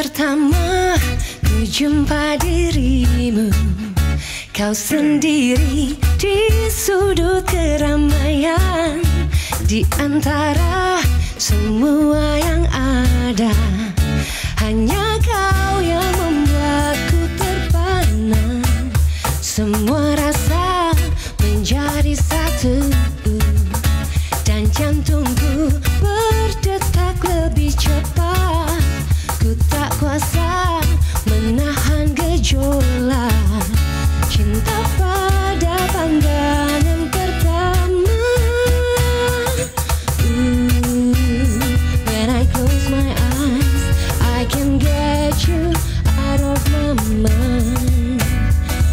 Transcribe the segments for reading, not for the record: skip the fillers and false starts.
pertama ku jumpa dirimu, kau sendiri di sudut keramaian. Di antara semua yang ada, hanya kau yang membuatku terpana. Semua rasa menjadi satu, dan jantungku berdetak lebih cepat. Ku tak kuasa menahan gejolak cinta pada pandangan pertama. When I close my eyes, I can get you out of my mind.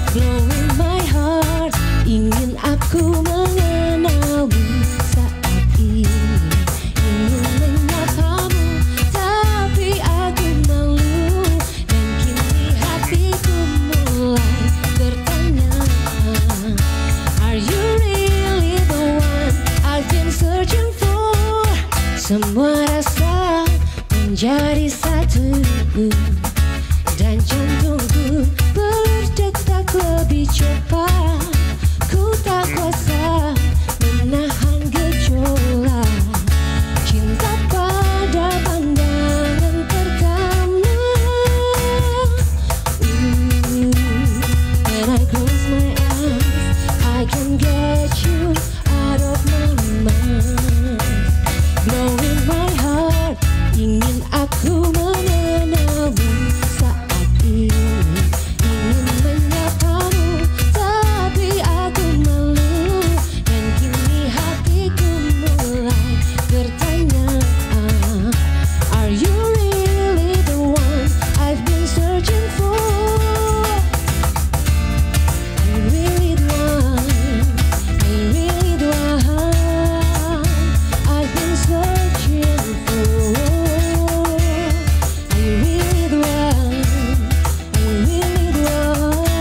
Glowing my heart, ingin aku mengenalmu saat ini. Ingin menyapamu, tapi aku malu. Dan kini hatiku mulai bertanya, are you really the one I've been searching for? Semua rasa menjadi satu, dan jantungku berdetak lebih cepat. Ku tak kuasa menahan gejolak cinta pada pandangan pertama. When I close my eyes, I can get you out of my mind. Blowing my heart, ingin aku mengenalmu saat ini. Ingin menyapamu, tapi aku malu. Dan kini hatiku mulai bertanya, are you really the one I've been searching for? Are you really the one? Are you really the one I've been searching for? Are you really the one? Are you really the one?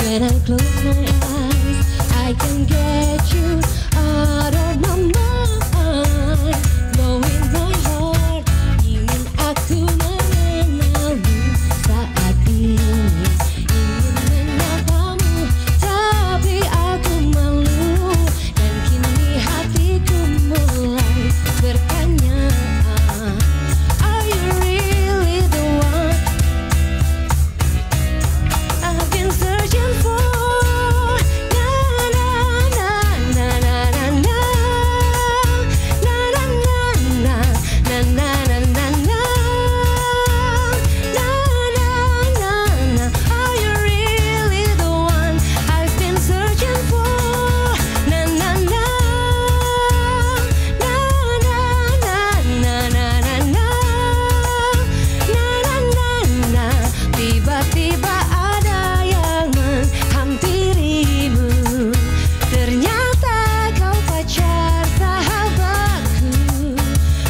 When I close my eyes, I can get you out of my mind. Blowing my heart, ingin aku mengenalmu saat ini. Ingin menyapamu, tapi aku malu. Dan kini hatiku mulai bertanya, are you really the one I've been searching for? Na na na na na na na. Na na na na. Na na na na na. Na na na na. Are you really the one I've been searching for? Na na na. Na na na na na na na. Na na na na. Tiba-tiba ada yang menghampirimu. Ternyata kau pacar sahabatku.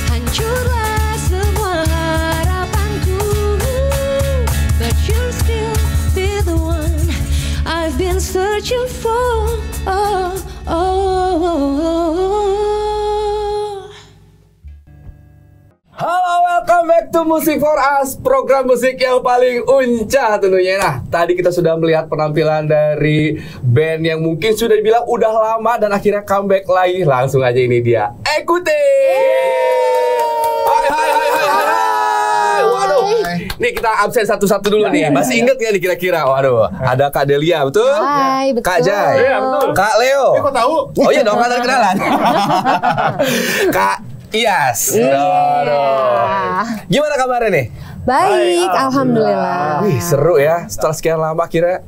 Hancurlah semua harapanku. But you'll still be the one I've been searching for. Oh, oh, oh, oh. Halo, welcome back to Music for Us, program musik yang paling uncah tentunya. Nah, tadi kita sudah melihat penampilan dari band yang mungkin sudah dibilang udah lama dan akhirnya comeback lagi. Langsung aja ini dia, Ekute. Hai, hai, hai, hai, hai. Waduh, nih kita absen satu-satu dulu nih. Masih inget ya nih kira-kira? Waduh, ada Kak Delia, betul? Hai, betul. Kak Jai, Iya, betul. Kak Leo. Kok tahu? Oh iya dong, kan ada kenalan. Kak Iyas. Gimana kabarnya nih? Baik, alhamdulillah. Wih, seru ya. Setelah sekian lama akhirnya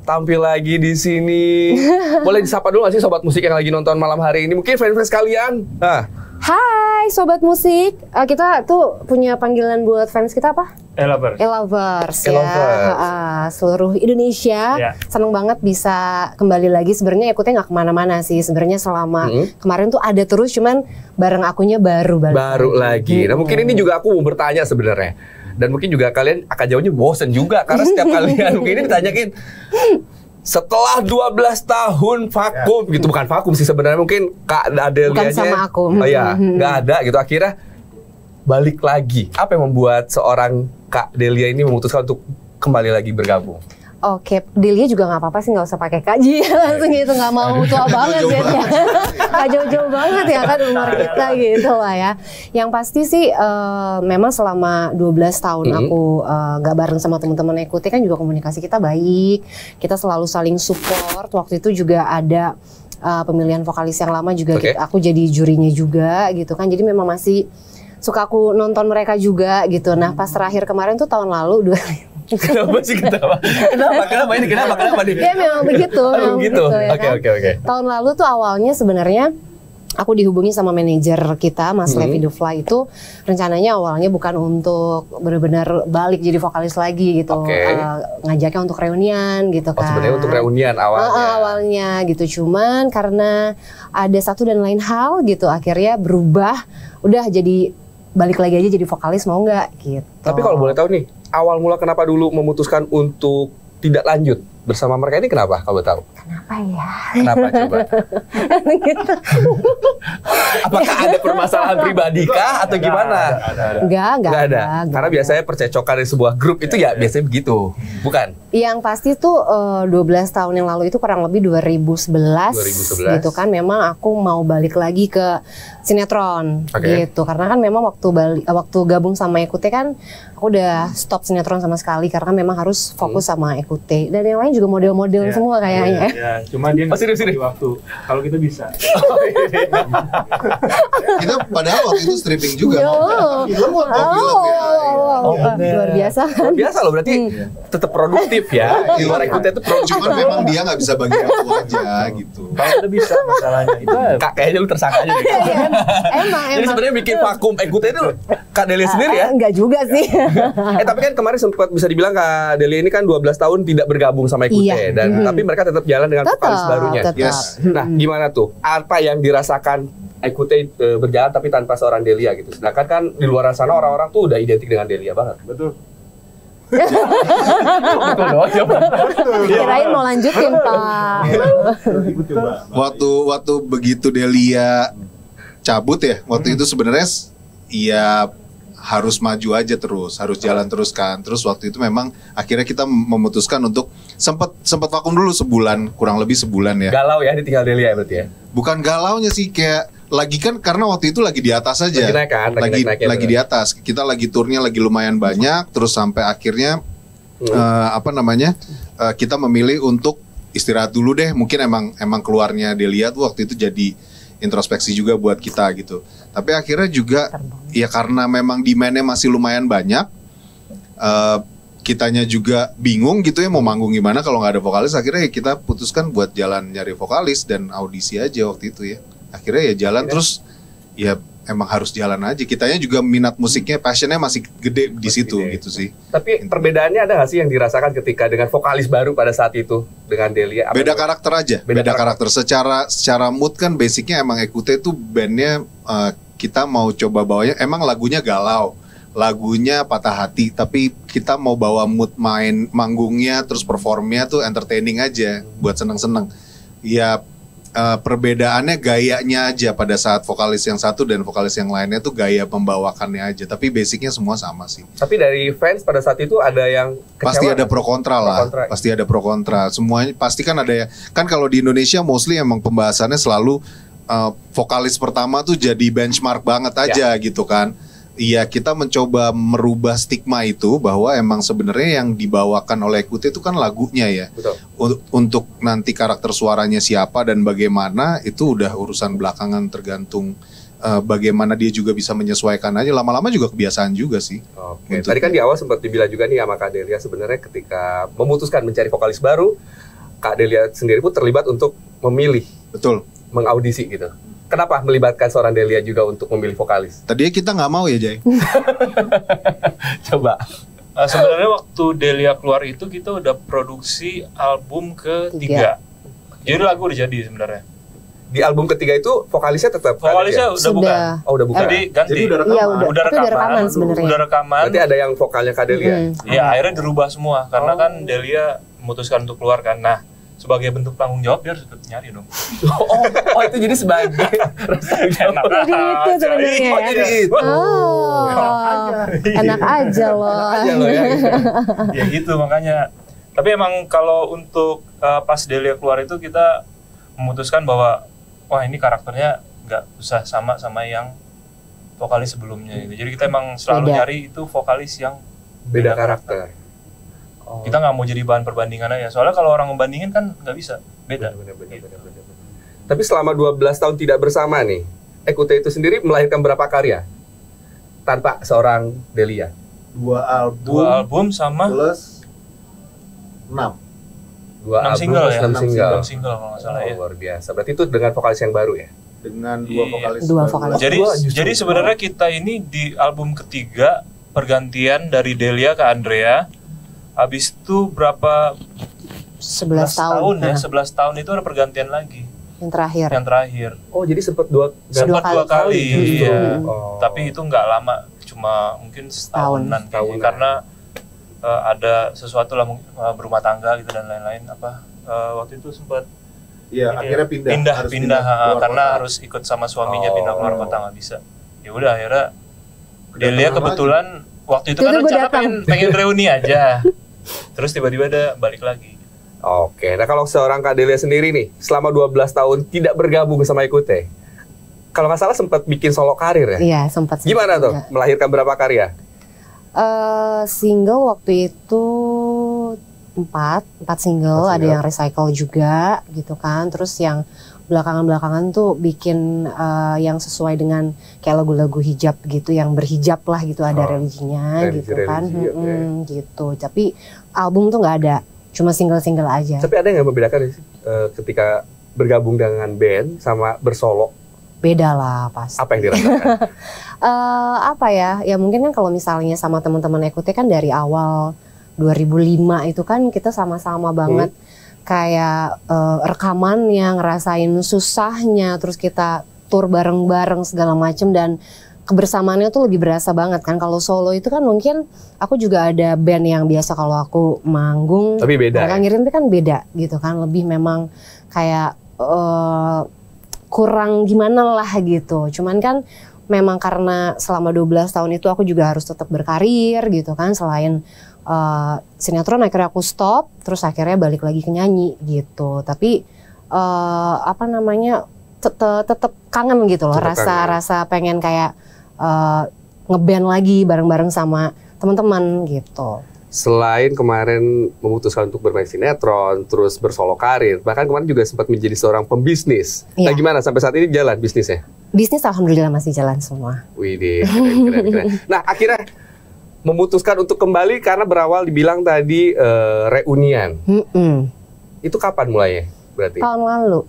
tampil lagi di sini. Boleh disapa dulu nggak sih sobat musik yang lagi nonton malam hari ini? Mungkin fans-fans kalian. Nah. Hai sobat musik, kita tuh punya panggilan buat fans kita apa? Elovers. Elovers ya, Elovers. seluruh Indonesia. Ya. Seneng banget bisa kembali lagi. Sebenarnya Ekute nggak kemana-mana sih. Sebenarnya selama kemarin tuh ada terus, cuman bareng akunya baru lagi. Nah mungkin ini juga aku mau bertanya sebenarnya. Dan mungkin juga kalian akan jawabnya bosen juga karena setiap kalian mungkin ini ditanyain setelah 12 tahun vakum gitu, bukan vakum sih sebenarnya, mungkin Kak Delianya sama aku. Oh iya, nggak ada gitu, akhirnya balik lagi. Apa yang membuat seorang Kak Delia ini memutuskan untuk kembali lagi bergabung? Oke, Delia juga nggak apa-apa sih, nggak usah pakai kaji langsung gitu, nggak mau tua banget ya, nggak jauh-jauh banget ya kan umur kita gitu lah ya. Yang pasti sih memang selama 12 tahun aku nggak bareng sama teman-teman Ekute kan juga komunikasi kita baik, kita selalu saling support. Waktu itu juga ada pemilihan vokalis yang lama juga, aku jadi jurinya juga gitu kan, jadi memang masih suka aku nonton mereka juga gitu. Nah pas terakhir kemarin tuh tahun lalu Kenapa sih ketawa? Kenapa nih? Ya memang begitu. Memang begitu ya Oke. Tahun lalu tuh awalnya sebenarnya aku dihubungi sama manajer kita, Mas Levi The Fly itu rencananya awalnya bukan untuk benar-benar balik jadi vokalis lagi gitu, ngajaknya untuk reunian gitu kan. Sebenarnya untuk reunian awalnya. Awalnya gitu, cuman karena ada satu dan lain hal gitu, akhirnya berubah, udah jadi balik lagi aja jadi vokalis, mau nggak gitu. Tapi kalau boleh tahu nih, awal mula kenapa dulu memutuskan untuk tidak lanjut bersama mereka ini, kenapa kalau tahu? Kenapa ya? Kenapa coba? Gitu. Apakah ada permasalahan pribadi kah atau gimana? Enggak ada. Karena biasanya percecokan di sebuah grup itu ya biasanya begitu, bukan? Yang pasti tuh 12 tahun yang lalu itu kurang lebih 2011 gitu kan, memang aku mau balik lagi ke sinetron gitu. Karena kan memang waktu gabung sama Ekute kan aku udah stop sinetron sama sekali karena memang harus fokus sama Ekute. Dan yang lain juga model-model semua kayaknya. Ya, cuma dia nggak sini. waktu. Kalau kita bisa. Kita padahal waktu itu stripping juga. Luar biasa kan? Luar biasa loh, berarti tetap produktif ya. Di luar Ekute itu produktif. Cuman memang dia nggak bisa bagi waktu aja gitu. Kalau kita bisa masalahnya itu. Kak, kayaknya lu tersangka aja deh. Emang. Jadi sebenarnya bikin vakum Ekute itu Kak Delia sendiri ya? Enggak juga sih. Tapi kan kemarin sempat bisa dibilang Kak Delia ini kan 12 tahun tidak bergabung sama Ekute, dan tapi mereka tetap jalan dengan vokalis barunya. Yes. Nah, gimana tuh? Apa yang dirasakan Ekute berjalan tapi tanpa seorang Delia gitu? Sedangkan kan di luar sana orang-orang tuh udah identik dengan Delia banget. Betul. Betul doang jawaban. Kirain mau lanjutin, Pak. Waktu begitu Delia cabut ya, waktu itu sebenarnya ya harus maju aja terus, harus jalan terus kan. Terus waktu itu memang akhirnya kita memutuskan untuk sempat vakum dulu sebulan, kurang lebih sebulan ya. Galau ya ditinggal Delia ya berarti ya? Bukan galaunya sih, kayak lagi kan karena waktu itu lagi di atas aja. Lagi naik kan? Lagi di atas. Kita lagi turnya lagi lumayan banyak, terus sampai akhirnya kita memilih untuk istirahat dulu deh. Mungkin emang keluarnya Delia tuh waktu itu jadi introspeksi juga buat kita gitu. Tapi akhirnya juga ya karena memang demand-nya masih lumayan banyak, kitanya juga bingung gitu ya mau manggung gimana kalau nggak ada vokalis. Akhirnya ya kita putuskan buat jalan nyari vokalis dan audisi aja waktu itu ya. Akhirnya ya jalan terus ya emang harus jalan aja. Kitanya juga minat musiknya, passionnya masih gede di situ gitu sih. Tapi perbedaannya ada nggak sih yang dirasakan ketika dengan vokalis baru pada saat itu dengan Delia? Beda karakter aja. Beda karakter. Secara mood kan basicnya emang Ekute tuh bandnya kita mau coba bawanya. Emang lagunya galau, lagunya patah hati. Tapi kita mau bawa mood main manggungnya terus performnya tuh entertaining aja buat seneng-seneng. Ya. Perbedaannya gayanya aja pada saat vokalis yang satu dan vokalis yang lainnya tuh gaya membawakannya aja. Tapi basicnya semua sama sih. Tapi dari fans pada saat itu ada yang kecewa? Pasti ada pro kontra lah. Pasti ada pro kontra. Semuanya pasti kan ada ya. Kan kalau di Indonesia mostly emang pembahasannya selalu vokalis pertama tuh jadi benchmark banget aja gitu kan. Iya, kita mencoba merubah stigma itu bahwa emang sebenarnya yang dibawakan oleh Ekute itu kan lagunya ya. Betul. Untuk nanti karakter suaranya siapa dan bagaimana itu udah urusan belakangan, tergantung bagaimana dia juga bisa menyesuaikan aja. Lama-lama juga kebiasaan juga sih. Oke. Tadi kan di awal sempat dibilang juga nih sama Kak Delia sebenarnya ketika memutuskan mencari vokalis baru, Kak Delia sendiri pun terlibat untuk memilih. Betul. Mengaudisi gitu. Kenapa melibatkan seorang Delia juga untuk memilih vokalis? Tadinya kita nggak mau ya, Jay. Coba. Sebenarnya waktu Delia keluar itu kita udah produksi album ketiga. Jadi lagu udah jadi sebenarnya. Di album ketiga itu vokalisnya tetap vokalisnya ada, udah bukan. Oh, udah bukan. Jadi ganti. Jadi udah rekaman. Iya, udah rekaman sebenarnya. Udah rekaman. Berarti ada yang vokalnya Kak Delia. Ya, akhirnya dirubah semua karena kan Delia memutuskan untuk keluar kan. Nah, sebagai bentuk tanggung jawab dia harus ikut nyari dong. Oh, itu jadi sebagai Jadi itu sebenarnya Oh, ya. jadi itu. Oh, enak aja loh. Aja loh ya. Gitu. Ya gitu makanya. Tapi emang kalau untuk pas Delia keluar itu kita memutuskan bahwa wah ini karakternya nggak usah sama yang vokalis sebelumnya gitu. Jadi kita emang selalu Beda. nyari itu vokalis yang Beda karakter. Oh. kita nggak mau jadi bahan perbandingan aja. Soalnya kalau orang membandingin kan nggak bisa, beda. Benar. Tapi selama 12 tahun tidak bersama nih, EQT itu sendiri melahirkan berapa karya tanpa seorang Delia? 2 Dua album sama plus 6. 2 6 album single plus ya, 6 single. 6 single kalau nggak salah Oh, ya. luar biasa. Berarti itu dengan vokalis yang baru ya? Dengan 2 Iya. vokalis. Dua baru. vokalis. Jadi sebenarnya kita ini di album ketiga pergantian dari Delia ke Andrea. Habis itu berapa 11 tahun. ya? Nah, 11 tahun itu ada pergantian lagi. yang terakhir. Yang terakhir. Oh, jadi sempat dua Dua Sempat 2 kali. justru. Iya. Oh. Tapi itu nggak lama, cuma mungkin setahunan kayaknya. Setahunan. Karena ada sesuatu lah berumah tangga gitu dan lain-lain waktu itu sempat Iya, akhirnya pindah. Harus pindah keluar karena kota. harus ikut sama suaminya Oh. pindah keluar kota nggak bisa. Ya udah akhirnya Udah Delia pernah kebetulan waktu itu Itu kan gua rencana datang. pengen reuni aja. Terus tiba-tiba ada balik lagi. Oke, nah kalau seorang Kak Delia sendiri nih, selama 12 tahun tidak bergabung sama EQT, kalau nggak salah sempat bikin solo karir ya? Iya, sempat. Gimana tuh? juga. Melahirkan berapa karya? Single waktu itu 4 single, ada yang recycle juga gitu kan. Terus yang belakangan tuh bikin yang sesuai dengan kayak lagu-lagu hijab gitu, yang berhijab lah gitu, ada religinya religi, gitu kan. religi, oke. Gitu. Tapi album tuh nggak ada, cuma single-single aja. Tapi ada yang membedakan sih ketika bergabung dengan band sama bersolo? Beda lah pasti. Apa yang dirasakan? Apa ya? Ya mungkin kan kalau misalnya sama teman-teman EQT kan dari awal 2005 itu kan kita sama-sama banget kayak rekaman yang ngerasain susahnya, terus kita tour bareng-bareng segala macem, dan kebersamaannya tuh lebih berasa banget kan. Kalau solo itu kan mungkin aku juga ada band yang biasa kalau aku manggung Tapi beda mereka ya? ngirim, tapi kan beda gitu kan, lebih memang kayak kurang gimana lah gitu. Cuman kan memang karena selama 12 tahun itu aku juga harus tetap berkarir gitu kan, selain sinetron akhirnya aku stop, terus akhirnya balik lagi ke nyanyi gitu. Tapi apa namanya, tetap kangen gitu loh, Tetep kangen. rasa pengen kayak ngeband lagi bareng-bareng sama teman-teman gitu. Selain kemarin memutuskan untuk bermain sinetron, terus bersolo karir, bahkan kemarin juga sempat menjadi seorang pembisnis. Nah Iya. gimana sampai saat ini jalan bisnisnya? Bisnis alhamdulillah masih jalan semua. Widih, keren. Nah akhirnya memutuskan untuk kembali karena berawal dibilang tadi reunian. Itu kapan mulainya berarti? Tahun lalu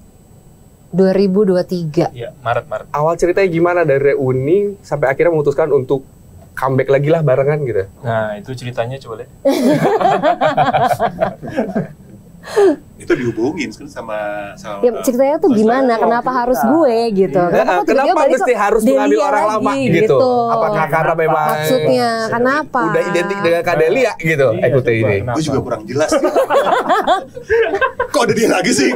2023. Iya, Maret. Awal ceritanya gimana dari reuni sampai akhirnya memutuskan untuk comeback lagi lah barengan gitu? Nah, itu ceritanya coba deh. Itu dihubungin kan sama Ya, ceritanya tuh gimana? Kenapa harus gue gitu? Kenapa tiba-tiba balik mesti ke harus mengambil Delia orang lagi, lama gitu? Apakah karena memang Maksudnya kenapa? udah identik dengan Kak Delia gitu? Iya, EQT coba, ini. kenapa? gue juga kurang jelas. Kok ada dia lagi sih?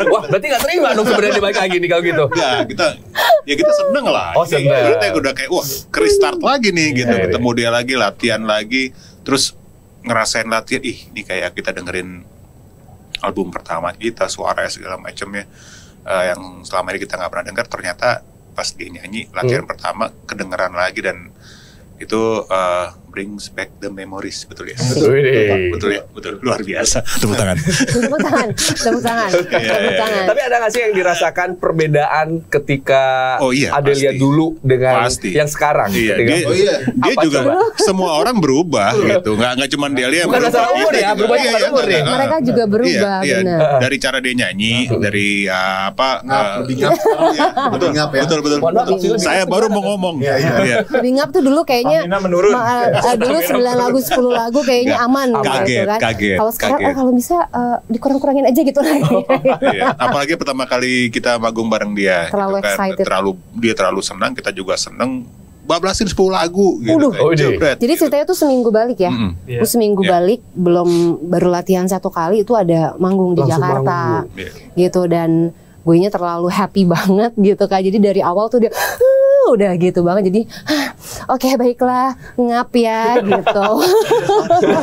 Wah, berarti nggak terima dong sebenarnya dibalik lagi nih kalau gitu. Enggak, kita seneng lah. Oh, seneng. Kita udah kayak wah, restart lagi nih gitu. Iya, Ketemu dia lagi, latihan lagi, terus ngerasain latihan. Ih, ini kayak kita dengerin album pertama kita, suara segala macamnya yang selama ini kita nggak pernah dengar. Ternyata pas dia nyanyi latihan pertama kedengeran lagi, dan itu brings back the memories, betul ya? Betul ya, betul, luar biasa. Tepuk tangan. Tepuk tangan, tepuk tangan, tepuk tangan. Tapi ada nggak sih yang dirasakan perbedaan ketika Oh iya, Adelia pasti. dulu dengan Pasti. yang sekarang? Iya, Ketika- dia Apa juga coba? semua orang berubah gitu, nggak cuma Delia yang Bukan berubah. masalah umur Kita ya, juga. berubah cuma umur nih. Mereka juga berubah, benar. Dari cara dia nyanyi, dari Lebih ngap sekarang ya. Lebih ngap ya. betul. Mohon maaf, maksudnya lebih Saya baru mau ngomong. Iya. Lebih ngap tuh dulu kayaknya Stamina menurun. dulu 9 lagu 10 lagu kayaknya Nggak, aman kaget, gitu kan. kaget, Kalau sekarang kaget. kalau bisa dikurang-kurangin aja gitu lagi. Iya. Apalagi pertama kali kita magung bareng dia, Terlalu gitu kan. excited. Dia terlalu senang, kita juga senang. bablasin 10 lagu gitu. Waduh. Oh, ini. Jebret. Jadi ceritanya tuh seminggu balik ya. Iya. Seminggu Iya. balik baru latihan 1 kali itu ada manggung di Langsung Jakarta. manggung. Iya. Gitu, dan gue terlalu happy banget gitu Kak. Jadi dari awal tuh dia udah gitu banget. Jadi oke, baiklah, ngap ya gitu.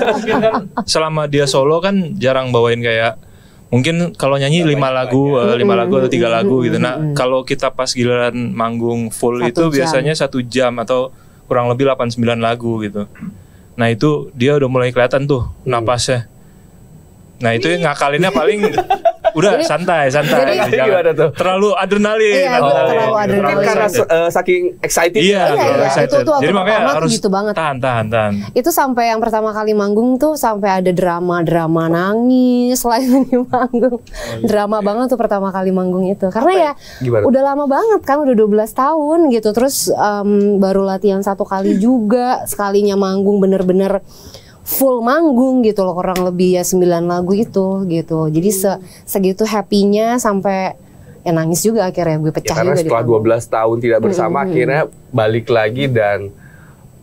Mungkin kan selama dia solo kan jarang bawain kayak mungkin kalau nyanyi 5 lagu, 5 lagu atau 3 lagu gitu. Nah, kalau kita pas giliran manggung full 1 itu jam. biasanya 1 jam atau kurang lebih 8-9 lagu gitu. Nah, itu dia udah mulai kelihatan tuh napasnya. Nah, itu yang ngakalinnya paling udah santai. Jadi- Jangan Gimana tuh? terlalu adrenalin. Iya, adrenalin. terlalu adrenalin. Mungkin karena saking excited. Iya, Iya, terlalu iya. excited. Itu waktu Jadi makanya pertama tuh harus gitu banget. tahan. Itu sampai yang pertama kali manggung tuh sampai ada drama nangis selain di manggung. Drama banget tuh pertama kali manggung itu. Karena ya Gimana? udah lama banget kan, udah 12 tahun gitu. Terus baru latihan 1 kali juga, sekalinya manggung bener-bener full manggung gitu loh, kurang lebih ya 9 lagu itu gitu. Jadi segitu happy-nya sampai ya nangis juga akhirnya, gue Ya, pecah karena juga di setelah panggung. 12 tahun tidak bersama akhirnya balik lagi dan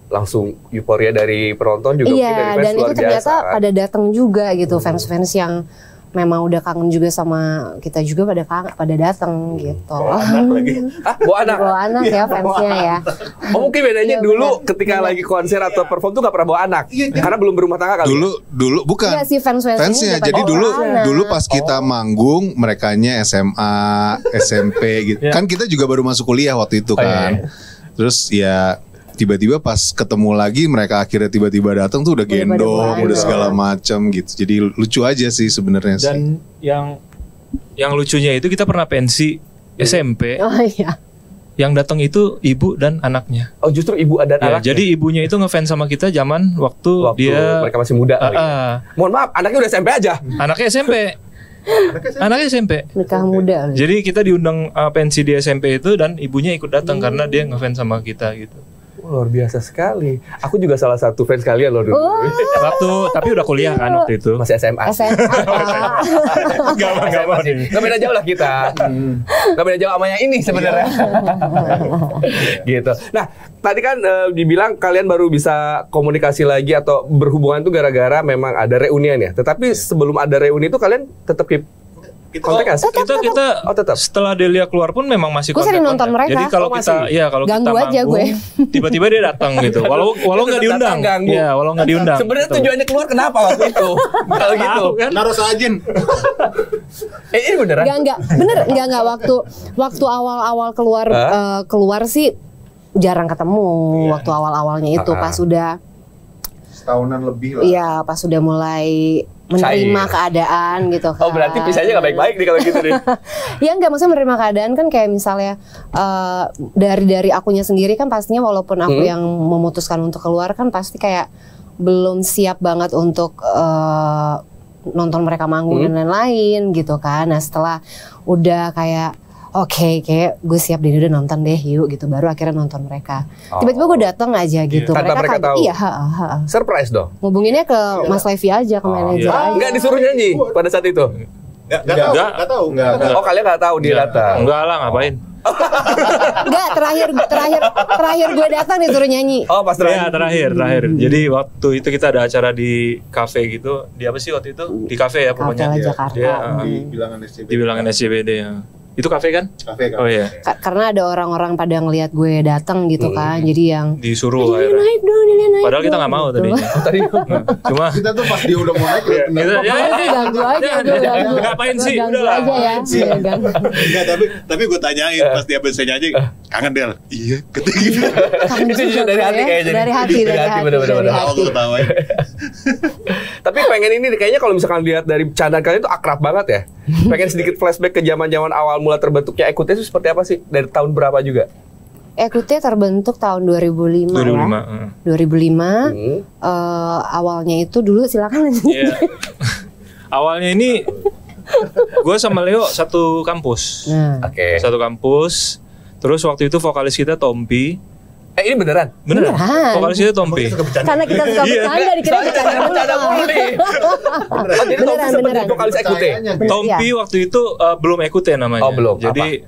langsung euforia dari penonton juga mungkin dari Iya, fans dan itu luar ternyata biasa, kan? pada datang juga gitu, fans-fans yang memang udah kangen juga sama kita juga pada datang gitu. Bawa anak. Bawa anak ya fansnya ya. Oh, mungkin bedanya Iya, dulu benar. ketika lagi konser atau perform tuh gak pernah bawa anak. Karena belum berumah tangga kali. Dulu bukan. Iya sih, fans-fansnya Fansnya. udah pada Jadi bawa anak. dulu pas kita manggung, merekanya SMA, SMP gitu. Iya. Kan kita juga baru masuk kuliah waktu itu kan. Terus ya tiba-tiba pas ketemu lagi mereka akhirnya tiba-tiba datang tuh udah Udah pada gendong, bawa udah anak. segala macam gitu. Jadi lucu aja sih sebenarnya sih. Dan yang lucunya itu kita pernah pensi SMP Oh iya. yang datang itu ibu dan anaknya. Oh, justru ibu dan Ya, anak. jadi ibunya itu ngefans sama kita zaman waktu dia mereka masih muda kali. Mohon maaf, anaknya udah SMP aja. anaknya SMP. Anaknya SMP. Nikah muda. Jadi kita diundang pensi di SMP itu dan ibunya ikut datang karena dia ngefans sama kita gitu. Oh, luar biasa sekali. Aku juga salah satu fans kalian loh dulu. Tapi udah kuliah kan waktu itu. Masih SMA. SMA. Enggak mau. Gak beda jauh lah kita. Gak beda jauh sama yang ini sebenarnya. Gitu. Nah, tadi kan dibilang kalian baru bisa komunikasi lagi atau berhubungan tuh gara-gara memang ada reunian ya. Tetapi sebelum ada reuni itu kalian tetap keep kontak kan? Kita Oh, tetap. setelah Delia keluar pun memang masih Gue sering kontak-kontak. nonton mereka. Jadi kalau Oh, kita masih? ya kalau kita Ganggu aja manggung, tiba-tiba dia datang gitu. Walau nggak Tetap diundang. datang, ganggu. Iya, walau nggak diundang. Sebenarnya Gitu. tujuannya keluar kenapa waktu itu? Kalau gitu. Tahu kan? Naruh sajin. Ini beneran? Enggak, bener enggak waktu awal-awal keluar sih jarang ketemu waktu awal-awalnya itu pas udah Setahunan lebih lah. iya pas udah mulai menerima Cair. keadaan gitu kan. Oh, berarti pisahnya gak baik-baik nih kalau gitu nih. Ya enggak, maksudnya menerima keadaan kan kayak misalnya dari akunya sendiri kan pastinya walaupun aku yang memutuskan untuk keluar kan pasti kayak belum siap banget untuk nonton mereka manggung dan lain-lain gitu kan. Nah setelah udah kayak oke, kayak gue siap deh udah nonton deh yuk gitu, baru akhirnya nonton mereka. Tiba-tiba gue datang aja gitu. Tanpa mereka tahu? Iya, Surprise dong. ngubunginnya ke Mas Levi aja, ke manajer aja. Enggak disuruh nyanyi pada saat itu. Enggak tahu. Oh, kalian nggak tahu dia datang. Enggak lah, ngapain? Enggak, terakhir gue datang disuruh nyanyi. Oh, pas Ya, terakhir. terakhir. Jadi waktu itu kita ada acara di kafe gitu. Di apa sih waktu itu? Di kafe ya pokoknya. Kafe Jakarta. Dia Di bilangan SCB. di bilangan SCBD ya. Itu kafe kan? Kafe kan. Oh iya. Karena ada orang-orang pada ngelihat gue datang gitu kan, jadi yang Disuruh Delia akhirnya. naik dong, Delia naik Padahal kita dong, nggak mau gitu. tadinya. Tadi Cuma Kita tuh pas dia udah mau naik kita, Ganggu aja, gue ganggu. Ngapain sih? Ganggu Udahlah. aja ya. Iya, ganggu. Enggak, tapi gue tanyain pas dia bisa nyanyi, kangen Del. Iya, ketika Kangen Itu juga jujur dari gue hati ya. kayaknya. Dari hati, Bener-bener. dari tahu hati. gue ketawain. Tapi pengen ini kayaknya kalau misalkan lihat dari candaan kalian itu akrab banget ya. Pengen sedikit flashback ke zaman-zaman awal mula terbentuknya Ekute itu seperti apa sih? Dari tahun berapa juga? Ekute terbentuk tahun 2005 2005. ya. 2005. Awalnya itu dulu silakan lanjut. Iya. Awalnya ini gue sama Leo satu kampus. Nah, Oke. Satu kampus. Terus waktu itu vokalis kita Tompi. Ini beneran? Beneran? Beneran. Vokalis kita Tompi. karena kita suka bercanda dikira Bercanda mulu nih. Oh, jadi Beneran, Tompi beneran. sebagai vokalis Ekute. Tompi waktu itu belum Ekute namanya. Oh, belum. Jadi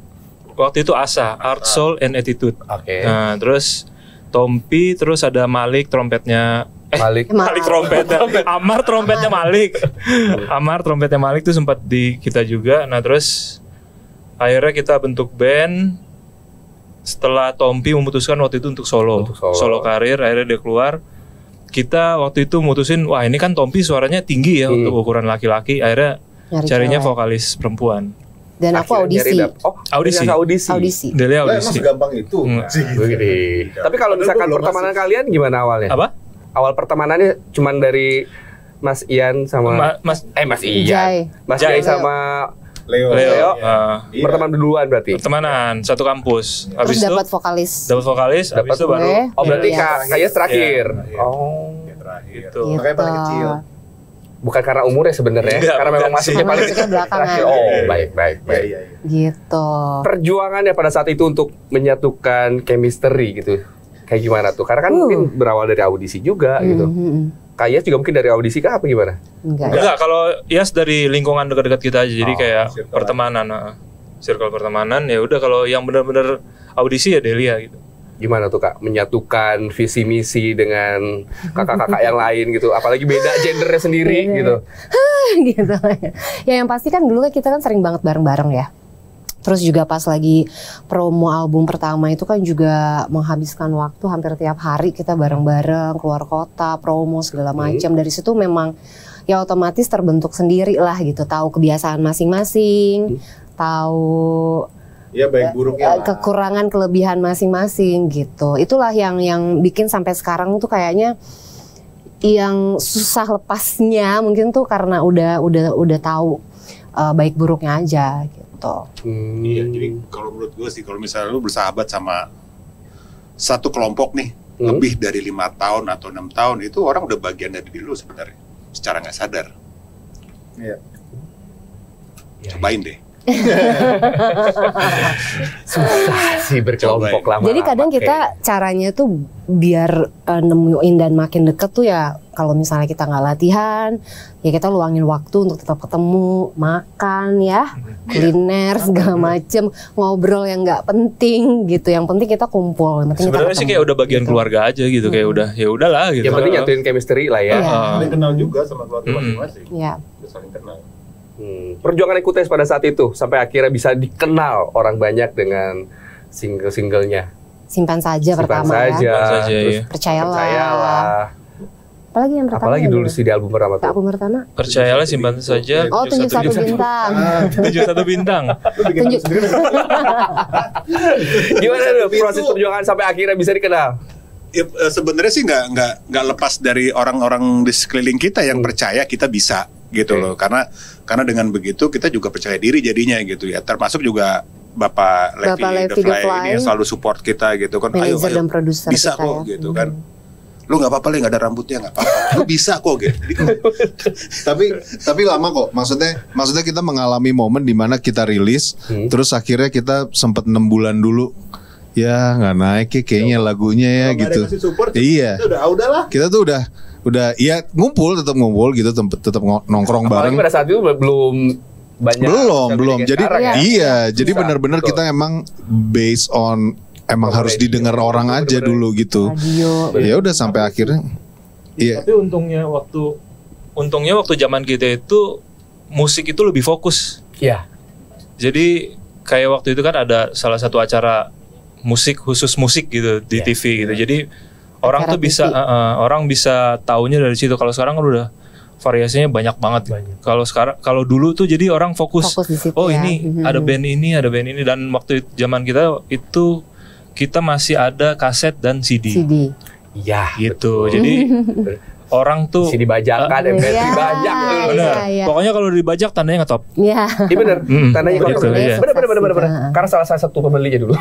waktu itu ASA, Art, Soul, and Attitude. Oke. Nah, terus Tompi, terus ada Malik trompetnya. Malik. Malik trompetnya. Amar trompetnya Malik. Amar trompetnya Malik tuh sempat di kita juga. Nah terus akhirnya kita bentuk band. Setelah Tompi memutuskan waktu itu untuk solo karir, akhirnya dia keluar. Kita waktu itu mutusin, wah ini kan Tompi suaranya tinggi ya untuk ukuran laki-laki. Akhirnya Nyari carinya cewek. vokalis perempuan. Dan aku audisi. Audisi. Delia audisi. segampang itu. Begini. Tapi kalau misalkan pertemanan kalian gimana awalnya? Apa? Awal pertemanannya cuman dari Mas Ian sama Mas Ian. Jai. Mas Jai. Jai sama Leo. berteman duluan berarti. Pertemanan satu kampus. Terus Habis itu dapat vokalis. habis itu baru gue. Oh berarti Iya. kayaknya terakhir. Iya. Oh. gitu. Makanya paling kecil. Bukan karena umurnya sebenarnya, Enggak, karena memang bukan masuknya sih. paling Masuknya belakangan. terakhir. Oh, baik. Gitu. Perjuangannya pada saat itu untuk menyatukan chemistry gitu. Kayak gimana tuh? Karena kan mungkin berawal dari audisi juga gitu. Kayaknya juga mungkin dari audisi kah apa gimana? Enggak, kalau Yas dari lingkungan dekat-dekat kita aja. Jadi kayak pertemanan, circle pertemanan. Ya udah kalau yang benar-benar audisi ya Delia gitu. Gimana tuh Kak menyatukan visi misi dengan kakak-kakak yang lain gitu, apalagi beda gendernya sendiri gitu. Gitu. Ya yang pasti kan dulu kan kita kan sering banget bareng-bareng ya. Terus juga pas lagi promo album pertama itu kan juga menghabiskan waktu hampir tiap hari kita bareng-bareng keluar kota, promo segala macam. Dari situ memang ya otomatis terbentuk sendiri lah gitu, tahu kebiasaan masing-masing, tahu Ya baik buruknya lah. kekurangan kelebihan masing-masing gitu. Itulah yang bikin sampai sekarang tuh kayaknya yang susah lepasnya mungkin tuh karena udah tahu baik buruknya aja gitu. Iya, jadi kalau menurut gue sih, kalau misalnya lu bersahabat sama satu kelompok nih, lebih dari 5 tahun atau 6 tahun, itu orang udah bagian dari diri lu sebenarnya, secara nggak sadar. Iya. Cobain deh. Susah sih berkelompok lama-lama. Jadi kadang kita caranya tuh biar nemuin dan makin deket tuh ya kalau misalnya kita nggak latihan ya kita luangin waktu untuk tetap ketemu, makan ya, kuliner segala macem, ngobrol yang nggak penting gitu. Yang penting kita kumpul. Yang penting kita Sebenarnya sih ketemu, kayak udah bagian gitu. keluarga aja gitu, kayak udah ya udahlah gitu. Yang penting nyatuin chemistry lah ya. Iya. Saling kenal juga sama keluarga masing-masing. Ya. Udah saling kenal. Perjuangan Ekutes pada saat itu sampai akhirnya bisa dikenal orang banyak dengan single-singlenya. Simpan saja pertama saja, ya. Simpan saja, terus iya. Percayalah. Apalagi yang pertama. Apalagi ya, dulu Bro? sih di album pertama tuh. Album pertama. Percayalah simpan saja. Oh 71 bintang. 71 bintang. Tunjuk. Gimana tuh proses perjuangan sampai akhirnya bisa dikenal? Ya, sebenarnya sih nggak lepas dari orang-orang di sekeliling kita yang percaya kita bisa gitu loh, karena dengan begitu kita juga percaya diri jadinya gitu ya, termasuk juga Bapak Levi The Fly ini yang selalu support kita gitu kan, ayo dan produser bisa kita kok ya. gitu kan, lu nggak apa-apa nggak ada rambutnya nggak apa-apa, lu bisa kok gitu. Tapi lama kok. Maksudnya kita mengalami momen di mana kita rilis, terus akhirnya kita sempat 6 bulan dulu. Ya nggak naik ya kayaknya lagunya ya Kalau nggak gitu. ada kasih support, Iya. udahlah. Kita tuh udah ya tetap ngumpul gitu, tetap nongkrong Apalagi bareng. pada saat itu belum banyak. Belum. Jadi sekarang ya. iya, jadi Bisa, benar-benar betul. kita emang based on emang harus didengar orang aja dulu gitu. Radio. Ya udah sampai akhirnya. Iya. Tapi untungnya waktu zaman kita itu musik itu lebih fokus. Iya. Jadi kayak waktu itu kan ada salah satu acara musik khusus musik gitu di TV gitu. Jadi orang Acara tuh bisa TV. orang bisa taunya dari situ. Kalau sekarang kan udah variasinya banyak banget. Kalau dulu tuh jadi orang fokus Fokus di situ oh ya. ini ada band ini dan waktu zaman kita itu kita masih ada kaset dan CD. Iya. Gitu. Jadi orang tuh Sini bajakan, MP3 Iya, bajak dulu. bener. Iya. Pokoknya kalau dibajak tandanya ngetop. Iya. Iya bener, tandanya bener, kotor. iya. Bener. Karena salah satu pembelinya dulu.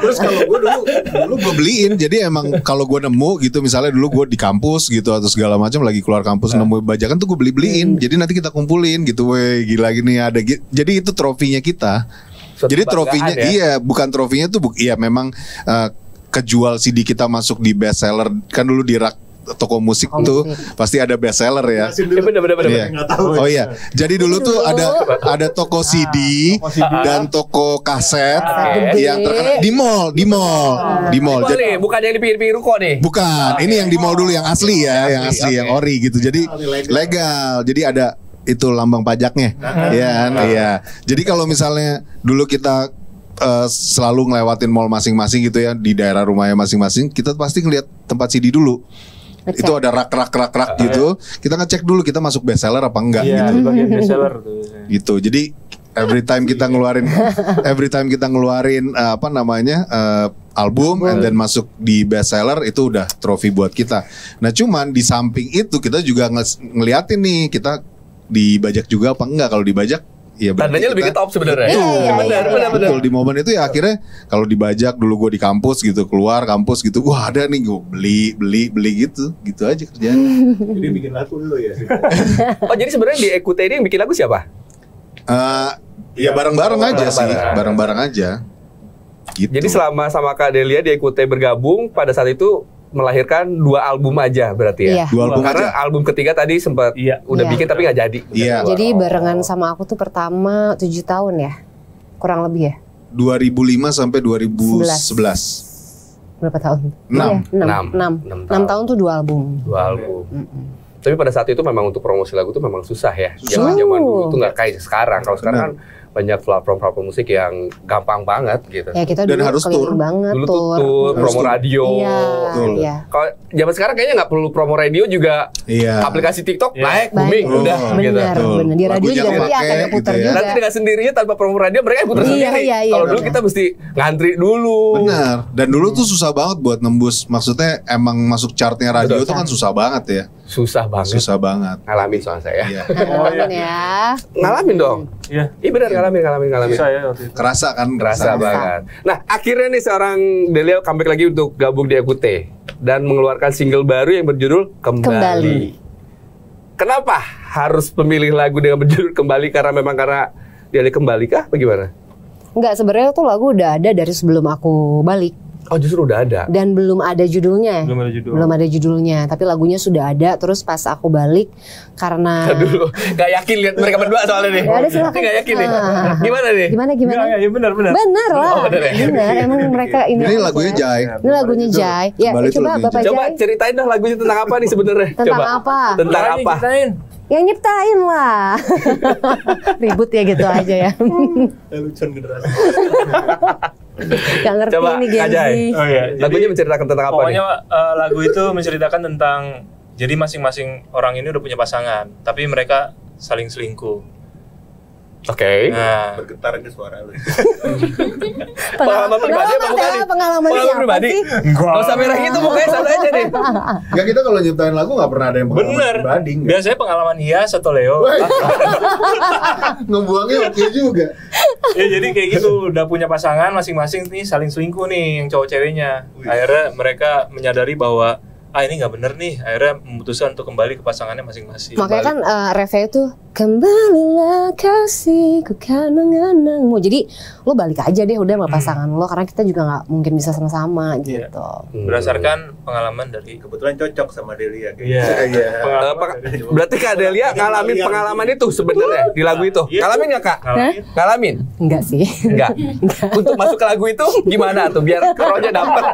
Terus kalau gue dulu gue beliin. Jadi emang kalau gue nemu gitu, misalnya dulu gue di kampus gitu atau segala macam lagi keluar kampus nemu bajakan tuh gue beliin. Jadi nanti kita kumpulin gitu, weh gila gini ada. Jadi itu trofinya kita. Suatu Jadi kebanggaan trofinya ya. iya, bukan trofinya tuh iya memang kejual CD kita masuk di bestseller kan dulu di rak toko musik Toko tuh musik. pasti ada best seller ya. Bener. Iya. Oh iya. Jadi dulu tuh ada toko CD dan toko kaset Gede. yang terkenal di mall. Oh, Jadi- nih, bukan yang di pinggir-pinggir ruko nih. bukan, ini yang di mall dulu yang asli ya, yang asli, Oke. yang ori gitu. Jadi legal. Jadi ada itu lambang pajaknya. Iya kan? Iya. Jadi kalau misalnya dulu kita selalu ngelewatin mall masing-masing gitu ya, di daerah rumahnya masing-masing, kita pasti ngeliat tempat CD dulu. Ngecek. Itu ada rak gitu. Kita ngecek dulu kita masuk best seller apa enggak Iya, gitu. di bagian bestseller tuh. Gitu. Jadi every time kita ngeluarin apa namanya album and then masuk di best seller, itu udah trofi buat kita. Nah, cuman di samping itu kita juga ngeliatin nih, kita dibajak juga apa enggak. Kalau dibajak ya berarti Tandanya lebih ke kita- top sebenarnya. Iya. Benar. Betul, di momen itu ya akhirnya kalau dibajak, dulu gue di kampus gitu, keluar kampus gitu, wah ada nih, gue beli gitu aja kerjaan. Jadi bikin lagu dulu ya. Oh, jadi sebenarnya di EQT ini yang bikin lagu siapa? Ya bareng-bareng aja sih, Bareng-bareng. bareng-bareng aja. Gitu. Jadi selama sama Kak Delia di EQT bergabung, pada saat itu melahirkan 2 album aja berarti ya? Iya. Dua album Karena aja. album ketiga tadi sempat Iya. udah Iya. bikin tapi nggak jadi. Iya. Jadi barengan sama aku tuh pertama 7 tahun ya, kurang lebih ya. 2005 sampai 2011. Berapa tahun? Enam. Iya, Enam 6 tahun tuh 2 album. 2 album. Mm-mm. Tapi pada saat itu memang untuk promosi lagu tuh memang susah ya. Susah. Zaman dulu tuh nggak kayak sekarang. Kalau sekarang kan banyak platform musik yang gampang banget gitu. Ya kita Dan dulu harus keliling tour. banget Dulu tuh tour. tour, Harus promo tour. radio. Iya, Betul. iya. Kalau zaman sekarang kayaknya nggak perlu promo radio juga. Iya. Aplikasi TikTok Iya. naik booming Baik. udah Oh, gitu. Benar, Betul. benar. Di radio Lagunya juga nanti pakai akan gitu putar ya. juga. Nanti dengan sendirinya tanpa promo radio mereka yang putar Iya, sendiri. iya, iya, Kalau dulu benar. kita mesti ngantri dulu. Benar. Dan dulu tuh susah banget buat nembus. Maksudnya emang masuk chartnya radio Betul. tuh kan susah banget ya. Susah banget. Susah banget. Ngalamin soal saya. Iya. Ngalamin ya. Ngalamin dong. Iya. Iya benar ngalamin. Susah ya waktu itu. Kerasa kan? Kerasa banget. Nah, akhirnya nih seorang Delia comeback lagi untuk gabung di EQT dan mengeluarkan single baru yang berjudul Kembali. Kembali. Kenapa harus memilih lagu dengan berjudul Kembali? Karena Delia kembali kah? Bagaimana? Enggak, sebenarnya tuh lagu udah ada dari sebelum aku balik Oh, justru udah ada. dan belum ada judulnya. Belum ada judul. Belum ada judulnya, tapi lagunya sudah ada. Terus pas aku balik karena Aduh, gak yakin lihat mereka berdua soalnya nih. Ya udah, silakan. Gak yakin nih. Ah. Gimana nih? gimana? Iya, iya benar. Benar lah. Oh, benar ya? Benar, emang mereka ini. Ini aja. lagunya Jai. Ini lagunya Jai. Ya, Kembali tuh coba lagunya Bapak Coba Jai. ceritain dong lagunya tentang apa nih sebenarnya? Tentang Coba. apa? Tentang Makanya apa? ceritain. Yang nyiptain lah. Ribut ya gitu aja ya. Lucuan generasi. Gak ngerti Coba, nih Kak Gen Z. Jai. Oh iya. Lagunya menceritakan tentang apa Pokoknya nih? lagu itu menceritakan tentang jadi masing-masing orang ini udah punya pasangan, tapi mereka saling selingkuh. Oke. Nah, Bergetar ke suara lu. Pengalaman pribadi apa bukan nih? Pengalaman siapa pribadi. sih? Gak usah merah gitu mukanya santai aja deh. Enggak, kita kalau nyiptain lagu nggak pernah ada yang pengalaman bener. pribadi, nggak? Biasanya pengalaman Hias atau Leo. Ngebuangnya oke juga. Ya jadi kayak gitu, udah punya pasangan masing-masing nih saling selingkuh nih yang cowok ceweknya. Akhirnya mereka menyadari bahwa ini nggak bener nih. Akhirnya memutuskan untuk kembali ke pasangannya masing-masing. Makanya kan refnya itu kembalilah kasihku kan mengenangmu. Jadi lo balik aja deh udah sama pasangan lo, karena kita juga nggak mungkin bisa sama-sama Iya. gitu. Berdasarkan pengalaman dari Kebetulan cocok sama Delia. Iya. Pengalaman dari- Berarti Kak Delia ngalamin pengalaman itu sebenarnya di lagu itu. Iya. Ngalamin nggak Kak? Ngalamin. Ngalamin? Enggak sih. Enggak. Untuk masuk ke lagu itu gimana tuh biar rohnya dapet?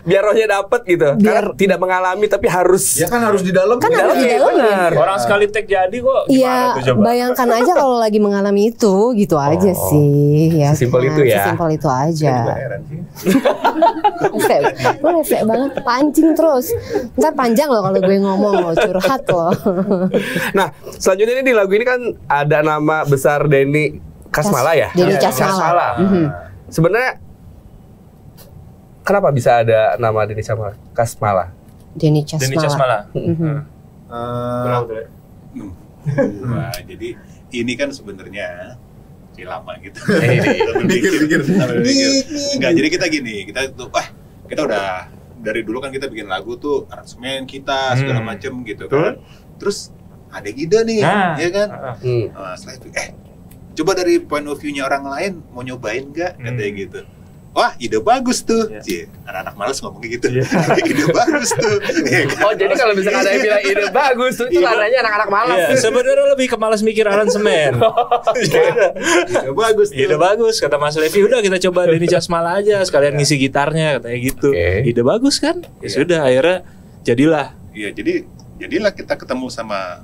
Biar rohnya dapet gitu. Karena tidak mengalami tapi harus. Ya kan harus di dalam. Kan Di harus dalam di dalam. benar. Orang sekali tag jadi kok gimana Iya, tuh coba? bayangkan aja kalau lagi mengalami itu, gitu aja sih. Ya, Sesimpel kan? itu ya? Sesimpel itu aja. Heran sih. Lo refleks banget, pancing terus. Ntar panjang loh kalau gue ngomong lo, curhat loh. Nah, selanjutnya ini di lagu ini kan ada nama besar Denny Kasmala ya? Denny Iya, Casmala. Mhm. Sebenarnya kenapa bisa ada nama Denny Kasmala? Denny Denny Casmala. Casmala. Mhm. Kenapa tuh, Le? Nah, jadi ini kan sebenarnya lama gitu. Mikir. Enggak, jadi kita gini, kita tuh kita udah dari dulu kan kita bikin lagu tuh aransemen kita segala macem gitu kan. Terus ada ide nih, Nah. ya kan? Hmm. Setelah itu, coba dari point of view-nya orang lain mau nyobain nggak? Katanya gitu. wah ide bagus tuh. Iya. Cie, anak-anak malas ngomongnya gitu. Ide bagus tuh. Iya kan? Oh, jadi kalau misalkan ada yang bilang ide bagus tuh itu tandanya anak-anak malas. Iya, sebenarnya lebih ke malas mikir aransemen. Ide bagus tuh. Ide bagus kata Mas Levi, udah kita coba Denny Casmala aja sekalian ngisi gitarnya katanya gitu. Oke. Ide bagus kan? Ya sudah akhirnya jadilah. Iya, jadilah kita ketemu sama,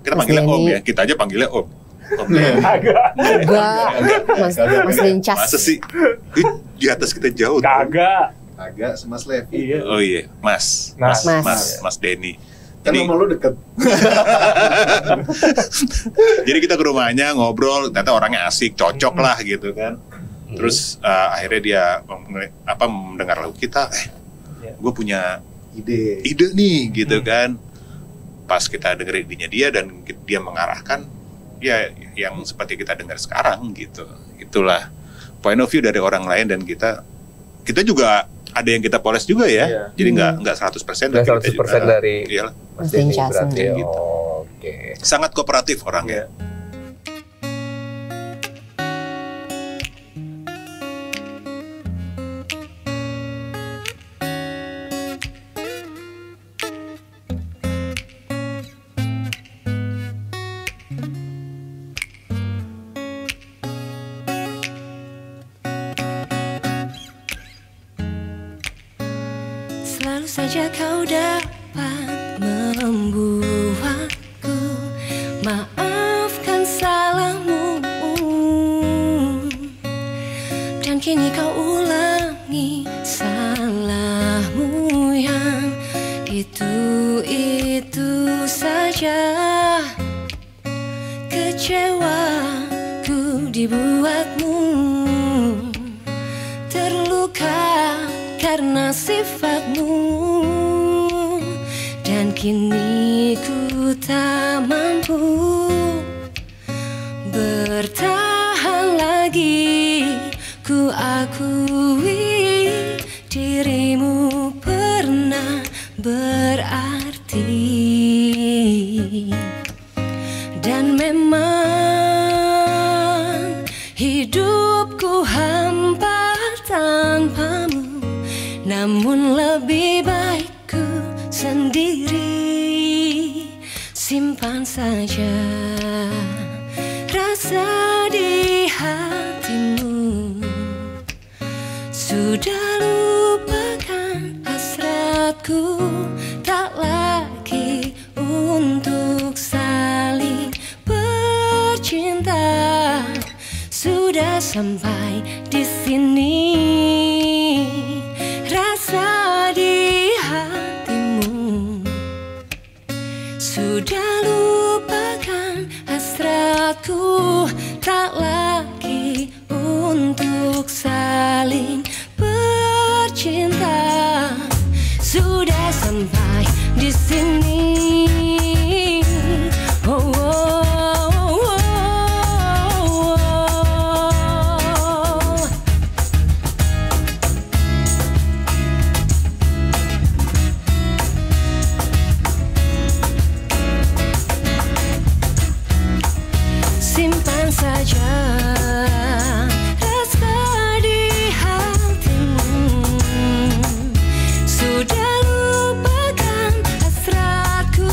kita Mas panggilnya Om Denny. ya, kita aja panggilnya Om. Om Enggak, Mas Lincas. Masa sih? Ih, di atas kita jauh. tuh. Kagak. Agak sama Mas Levi. Iya. Oh iya, Mas Mas. Denny. Kan Jadi, sama lu deket. jadi kita ke rumahnya ngobrol, ternyata orangnya asik, cocok lah gitu kan. Terus akhirnya dia mendengar lagu kita, gue punya ide nih gitu kan. Pas kita dengerin idenya dia dan dia mengarahkan ya yang seperti kita dengar sekarang gitu. Itulah point of view dari orang lain dan kita juga ada yang kita poles juga ya. Iya. Jadi nggak 100% Nggak tapi kita 100% dari iyalah, Mas Lincas. berarti. gitu. Oke. sangat kooperatif orangnya. Selalu saja kau dapat membuatku maafkan salahmu, dan kini kau ulangi salahmu yang itu saja. Kecewaku dibuatmu terluka karena sifatmu, dan kini ku tak mampu bertahan lagi. Ku akui dirimu pernah berarti, dan memang hidupku hampa tanpamu. Namun lebih baik ku sendiri, simpan saja rasa di hatimu. Sudah lupakan hasratku, tak lagi untuk saling bercinta. Sudah sampai di sini, rasa di hatimu. Sudah lupakan hasratku, tak lagi untuk saling bercinta. Sudah sampai di sini. Oh, oh, oh, oh, oh. Simpan saja rasa di hatimu. Sudah lupakan hasratku,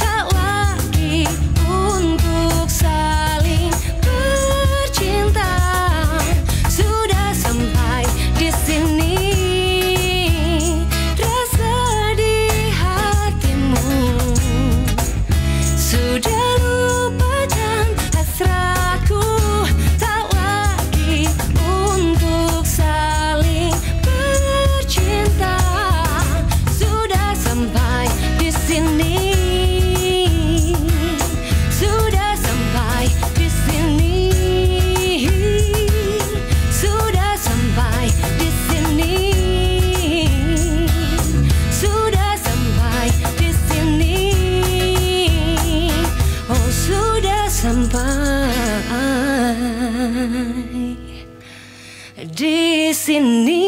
tak lagi untuk saling bercinta. Sudah sampai di sini, rasa di hatimu. Sudah lupakan hasratku, tak lagi untuk saling bercinta. Sudah sampai di sini, sudah sampai di sini, sudah sampai di sini, sudah sampai di sini. Oh, sudah sampai di sini.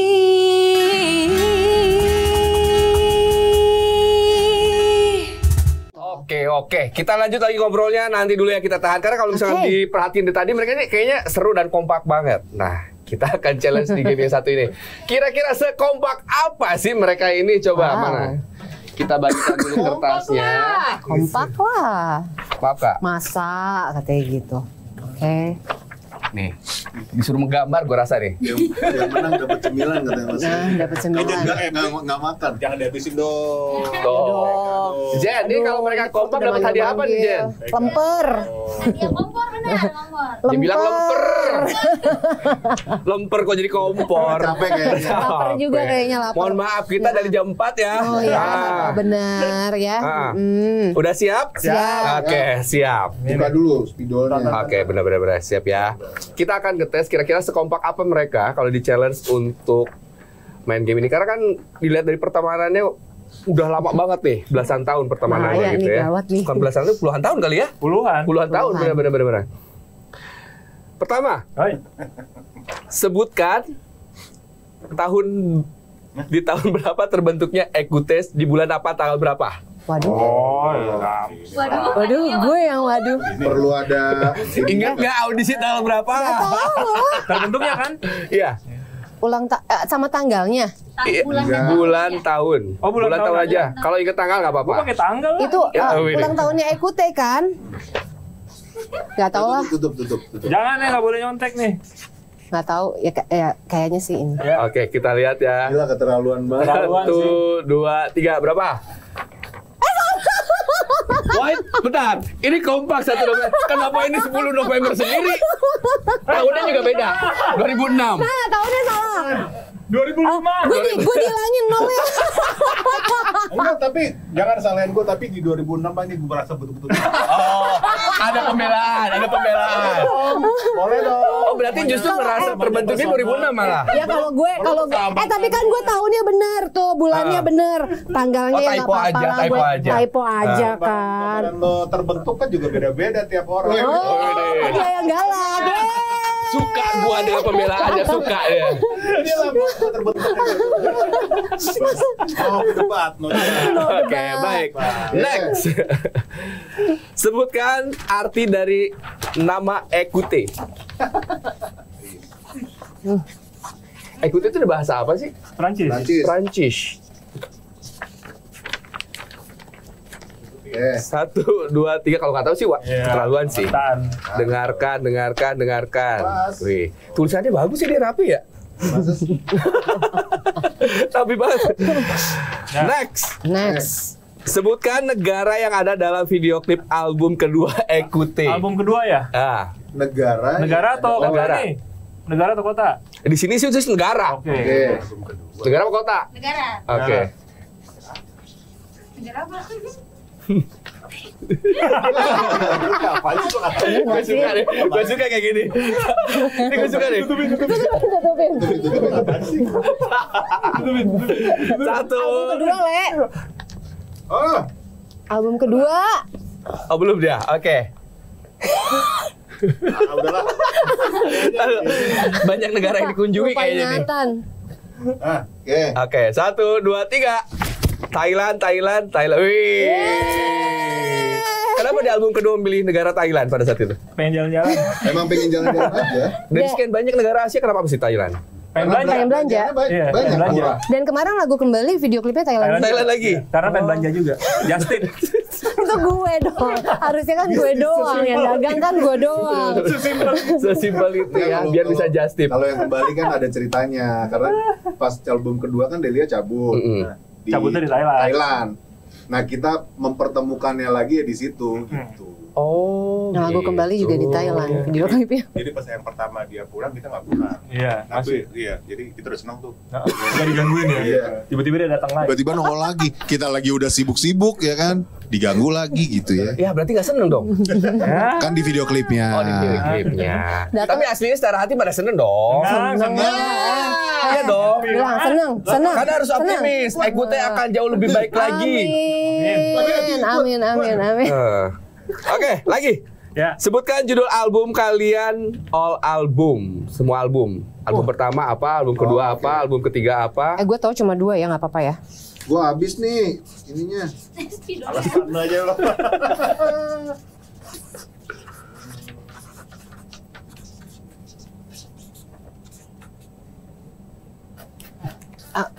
Oke, kita lanjut lagi ngobrolnya nanti dulu ya, kita tahan karena kalau misalnya Oke. diperhatiin dari tadi mereka ini kayaknya seru dan kompak banget. Nah, Kita akan challenge di game yang satu ini. Kira-kira sekompak apa sih mereka ini? Coba Wow. mana? Kita bagikan dulu kertasnya. Kompak lah. Maaf Kak. Masa katanya gitu. Oke. Nih, disuruh menggambar gue rasa nih. Yang menang dapat cemilan katanya Mas. Nah, dapat 9. Nggak makan. Jangan dihabisin dong. Tuh. Jen, ini kalau mereka kompak dapat hadiah apa nih Jen? Lemper. Ya kompor benar, kompor. Dibilang lemper. Lemper kok jadi kompor. Capek kayaknya. Lapar juga kayaknya, lapar. Mohon maaf, kita dari jam 4 ya. Oh iya, Ah. benar ya. Ah. Mm. Udah siap? Siap. Oke, siap. Buka dulu spidolnya. Oke, benar-benar siap ya. Kita akan ngetes kira-kira sekompak apa mereka kalau di challenge untuk main game ini. Karena kan dilihat dari pertemanannya udah lama banget nih, belasan tahun pertemanannya Bahaya gitu nih, ya. gawat nih. Bukan belasan tahun, puluhan tahun kali ya? Puluhan. Puluhan tahun, Puluhan. benar-benar. Pertama, Hai. sebutkan di tahun berapa terbentuknya Ekutes, di bulan apa, tanggal berapa? Waduh. Oh, iya. Waduh. Waduh, gue yang waduh. Perlu ada Ingat nggak audisi tanggal berapa? Terbentuknya kan? Iya. Sama tanggalnya. Iya, Bulan dan bulan tahun. Oh, bulan tahun aja. aja. Kalau ingat tanggal nggak Gua apa-apa. pakai tanggal lah. Itu Ya, ini. ulang tahunnya Ekute kan? Gak tau lah, tutup. Jangan ya, nggak boleh nyontek nih. gak tahu ya, kayaknya sih ini. Ya. Oke, kita lihat ya. Gila keterlaluan banget. Keterlaluan. 1, 2, 3, berapa? Wait, bentar. Ini kompak 1 November. Kenapa ini 10 November sendiri? Tahunnya juga beda. 2006. Nah, tahunnya salah. 2005. Gue dihilangin nolnya. Enggak, tapi jangan salahin gue, tapi di 2006 ini gue merasa betul-betul. Oh, ada pembelaan. Boleh dong. Oh, berarti justru merasa terbentuknya 2006 malah. Ya kalau gue tapi kan gue tahunnya bener tuh, bulannya bener, tanggalnya Oh, nggak typo apa-apa aja, lah, typo gue aja. typo aja kan. Badan lo terbentuk kan juga beda-beda tiap orang. Oh, dia yang galak. Suka gua dengan pembelaannya, suka ya. Dia lah mau terbentuk. Mau ke debat, mau debat. Oke, baik. Next. Sebutkan arti dari nama Ekute. Ekute itu bahasa apa sih? Prancis. Prancis. Oke. 1, 2, 3. Kalau nggak tahu sih, Iya. keterlaluan sih. Tan. Dengarkan. Wih, tulisannya bagus sih, dia rapi ya. Rapi banget. Next. Sebutkan negara yang ada dalam video klip album kedua Ekute. Album kedua ya? Negara Atau kota Negara. nih? Negara atau kota? Di sini sih khusus negara. Oke. Negara apa kota? Negara. Oke. Negara apa? Gue suka deh. Gue suka kayak gini. Ini gue suka deh. Satu. Album kedua, Le. Oh, Album kedua. Oh, belum dia. Oke. Udahlah. Banyak negara yang dikunjungi Lupa kayaknya nih. ingatan. oke. Oke, 1, 2, 3. Thailand. Wih. Kenapa di album kedua memilih negara Thailand pada saat itu? Pengen jalan-jalan. Emang pengen jalan-jalan aja. Dari sekian banyak negara Asia, kenapa mesti Thailand? Pengen belanja. Pengen belanja. Iya, Banyak belanja. murah. Dan kemarin lagu kembali video klipnya Thailand. Thailand lagi. Karena pengen belanja juga. Justin. Itu gue dong. Harusnya kan gue doang yang dagang kan gue doang. Sesimpel itu ya, Kalau- biar bisa kalau- just tip. Kalau yang kembali kan ada ceritanya, karena pas album kedua kan Delia cabut. Mm-mm. Nah, Cabutnya di Thailand. Nah, kita mempertemukannya lagi ya di situ gitu. Oh, Yang lagu kembali juga di Thailand video klipnya. Jadi pas yang pertama dia pulang, kita nggak pulang. Iya, masih. Tapi iya, jadi kita udah senang tuh. Nggak digangguin ya. Iya. Tiba-tiba dia datang lagi. Tiba-tiba nongol lagi. Kita lagi udah sibuk-sibuk ya kan, diganggu lagi gitu ya. Ya berarti nggak seneng dong. Ya. Kan di video klipnya. Oh, di video klipnya. Datang- Tapi aslinya secara hati pada seneng dong. Seneng ya. Iya dong. Bilang seneng. Karena harus optimis. Ekute akan jauh lebih baik lagi. Amin. Oke, lagi. Ya. Sebutkan judul album kalian, all album, semua album. Album pertama apa, album kedua oke. apa, album ketiga apa. Gue tahu cuma 2 ya, nggak apa-apa ya. Gua habis nih ininya. Alasan aja lo.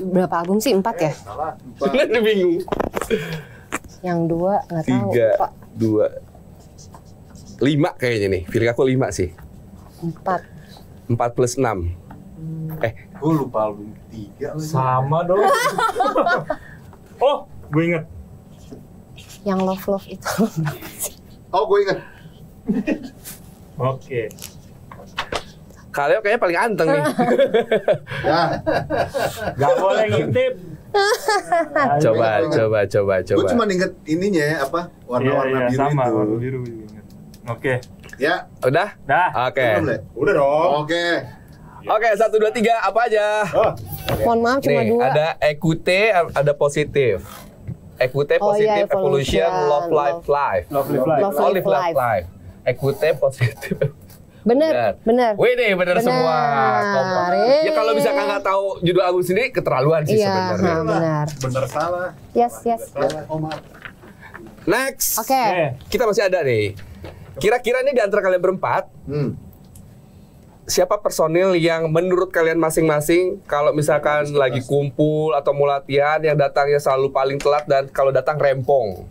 Berapa album sih? 4 ya? Dia bingung. Yang 2 nggak tahu. 3, Pak. 2, 5 kayaknya nih. Feeling aku 5 sih. 4. 4 plus 6. Gue lupa album 3 lagi. Sama dong. Oh, gue inget. Yang Love itu. Oh, gue ingat. Oke. Kaleo kayaknya paling anteng nih. Ya, Gak boleh ngintip. Coba. gue cuma inget ininya ya, apa? Warna-warna biru sama, itu. warna biru inget. Oke. Ya, Udah? Dah. Oke. belum, Le? Udah dong. Oke. Oke, 1, 2, 3 apa aja? Oh, Mohon maaf cuma Nih, 2. ada écoute, ada positif. Écoute, Oh, iya, positif, evolution, love, life, life. Love Live Life. Love Oh, Live live, Life. life. Écoute, positif. Bener. Wih nih, bener Bener. semua. Kompak. Ya kalau misalkan nggak tahu judul album sendiri, keterlaluan sih Iya, sebenarnya. benar. bener salah. Yes. Salah. Oh, maaf. Next. Oke. Kita masih ada nih. Kira-kira nih di antara kalian berempat, siapa personil yang menurut kalian masing-masing kalau misalkan lagi kumpul atau mau latihan yang datangnya selalu paling telat dan kalau datang rempong?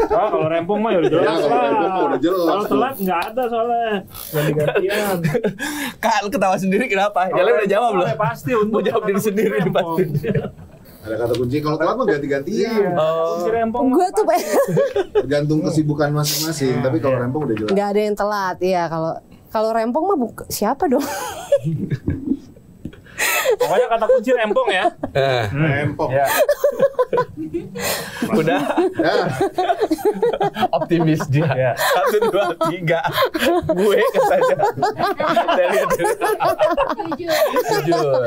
Kalau rempong mah ya udah jelas Ya, kalau lah. rempong mah udah jelas. Kalau telat nggak ada soalnya. Ganti-gantian. Kak, lu ketawa sendiri kenapa? Jalan udah jawab loh. Pasti untuk Mau jawab diri sendiri nih pasti. Ada kata kunci, kalau telat mah ganti-gantian. Kunci rempong mah Gue tuh Tergantung kesibukan masing-masing. Tapi kalau rempong udah jelas. nggak ada yang telat. Iya, kalau rempong mah siapa dong? pokoknya kata kunci rempong ya. Rempong. Ya. Udah Ya, optimis dia. Ya. 1, 2, 3. Gue katanya. Saya lihat dulu. Jujur.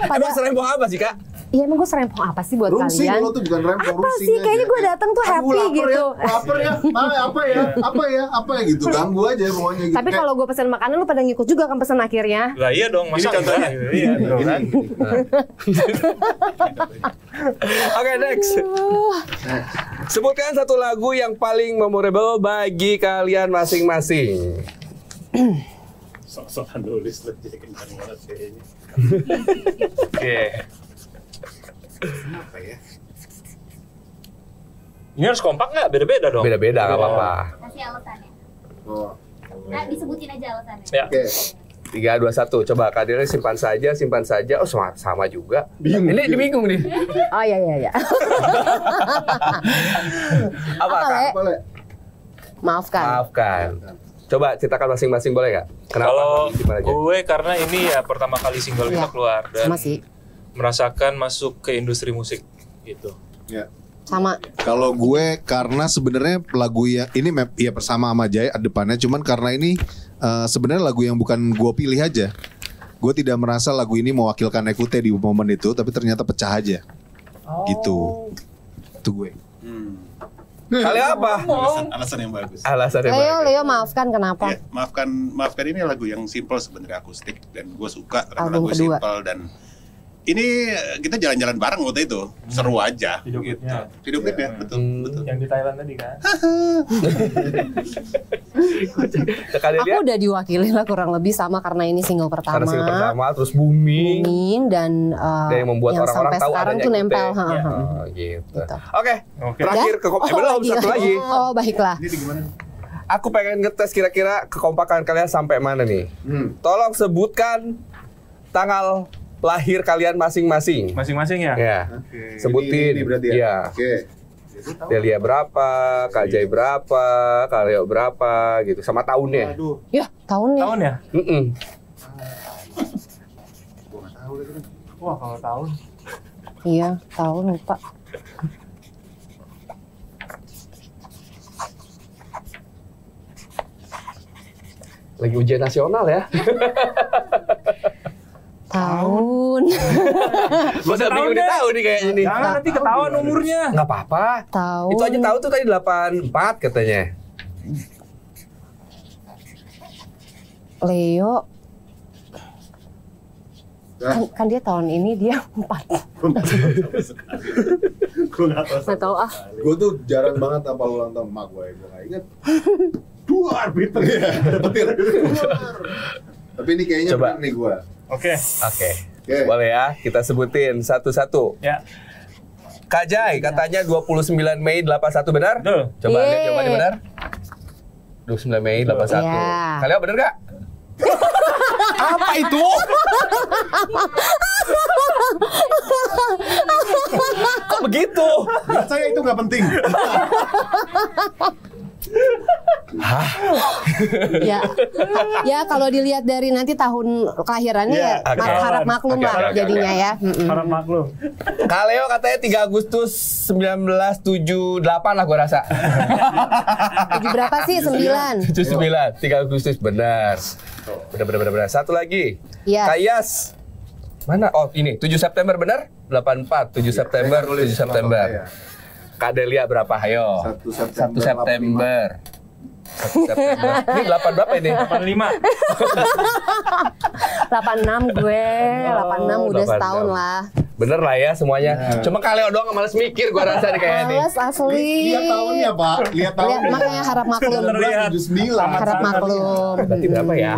Emang serempong apa sih, Kak? Iya, emang gue serempong apa sih buat Rungsing kalian? lo tuh bukan rempong, Apa rungsing sih? aja. Kayaknya gue datang tuh Aduh, happy lapar gitu. Ya, lapar ya, apa ya gitu, ganggu aja pokoknya gitu. Tapi kalau gue pesan makanan lu pada ngikut juga kan pesan akhirnya. Lah iya dong, masa contohnya. Iya, dong kan. Oke, next. Sebutkan satu lagu yang paling memorable bagi kalian masing-masing. sok-sokan nulis lo jadi kencang banget kayaknya. Oke. Kenapa ya? Ini harus kompak nggak? Beda-beda dong. Beda-beda, nggak apa-apa. Kasih alasannya. Oh. Nah, disebutin aja alasannya. Ya. Oke. 3, 2, 1. Coba Kak Dira simpan saja. Oh, sama juga. Bingung. Ini dibingung nih. Oh iya. Apa, Kak? Le? Boleh. Maafkan. Maafkan. Coba ceritakan masing-masing boleh nggak? Kenapa? Kalau Gimana aja? gue karena ini ya pertama kali single kita Iya. keluar dan Sama sih. merasakan masuk ke industri musik gitu. Ya. Sama. Kalau gue karena sebenarnya lagu yang ini ya bersama sama Jaya depannya, cuman karena ini sebenarnya lagu yang bukan gue pilih aja. Gue tidak merasa lagu ini mewakilkan Écoute di momen itu, tapi ternyata pecah aja. Gitu. Itu gue. Kali apa? Alasan yang bagus. Alasannya Leo maafkan kenapa? Ya, maafkan ini lagu yang simple sebenarnya akustik dan gue suka karena Album lagu kedua. simple dan ini kita jalan-jalan bareng waktu itu seru aja. Video gitu. klipnya. Video klipnya betul. Yang di Thailand tadi kan. Kalian Aku lihat udah diwakili lah kurang lebih sama karena ini single pertama. karena single pertama terus booming. Dan Dan yang membuat orang-orang sampai tahu sekarang adanya tuh Écoute. nempel. Oh, gitu. Gitu. Oke. Oke. Terakhir Ya? belum satu lagi. Oh baiklah. Ini di gimana? Aku pengen ngetes kira-kira kekompakan kalian sampai mana nih. Tolong sebutkan tanggal lahir kalian masing-masing. Masing-masing ya? Ya. Oke. Sebutin. Ini berarti ya. Iya. Oke. Delia berapa, Kak Jai berapa, Kak Leo berapa gitu sama tahunnya. Aduh, Ya tahunnya. Tahun ya? gua nggak tahu lagi. Wah, kalau tahun. Iya tahun lupa. Lagi ujian nasional ya. Tahun. Gua udah bingung deh. tahu nih kayaknya nih. Jangan nanti ketahuan umurnya. Nggak apa-apa. Tahun. Itu aja tahu tuh tadi 84 katanya. Leo. Kan dia tahun ini dia 4. Gue nggak tahu. Nggak tahu ah. Gue tuh jarang banget apa ulang tahun emak gue nggak inget. Duar Peter ya. Tapi ini kayaknya Coba. bener nih gue. Oke. Oke. Oke. Boleh ya, kita sebutin satu-satu. Ya. Kak Jai katanya 29 Mei 81 benar? Betul. Coba lihat Yeay. jawabannya benar. 29 Mei 81. Iya. Kalian benar gak? Apa itu? Kok begitu? Buat saya itu nggak penting. Ya, ya kalau dilihat dari nanti tahun kelahirannya Iya, ya, oke. harap maklum Oke, lah oke, oke, jadinya oke. ya. Mm-mm. Harap maklum. Kak Leo katanya 3 Agustus 1978 lah gua rasa. Tujuh berapa sih? 9. 79, 3 Agustus benar. Benar. Satu lagi. Yes. Kak Yas. Mana? Oh, ini 7 September benar? 84, 7 September, 7 September. Kak Delia berapa? Ayo. 1 1 September. 1 September. Ini 8 berapa ini? 85. 86 gue, 86 udah 86. setahun lah. Bener lah ya semuanya. Cuma Kak Leo doang males mikir gua rasa nih kayaknya nih. Males asli. Lihat tahunnya, Pak. Lihat Lihat, tahunnya. makanya harap maklum. Terlihat. 79. Harap maklum. Berarti berapa ya?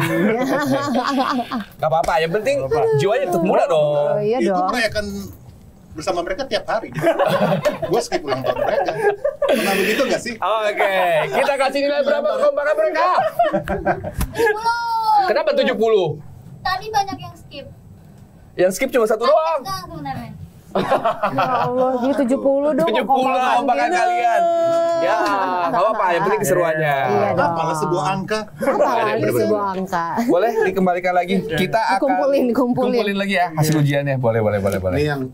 Gak apa-apa, yang penting jiwanya tetap muda Oh dong. iya Itu dong. merayakan bersama mereka tiap hari. Gue skip ulang tahun mereka. Pernah begitu nggak sih? Oke, kita kasih nilai berapa kekompakan mereka? 70. Kenapa 70? Tadi banyak yang skip. Yang skip cuma satu doang. Enggak sebenarnya. Ya Allah, dia 70 dong. 70 kekompakan kekompakan kita. kalian. Ya, gak apa-apa, yang penting keseruannya. Iya dong. Apalah sebuah angka. Apalagi Bener-bener. sebuah angka. Boleh dikembalikan lagi. Kita akan Dikumpulin. lagi ya hasil ujiannya. Boleh. Ini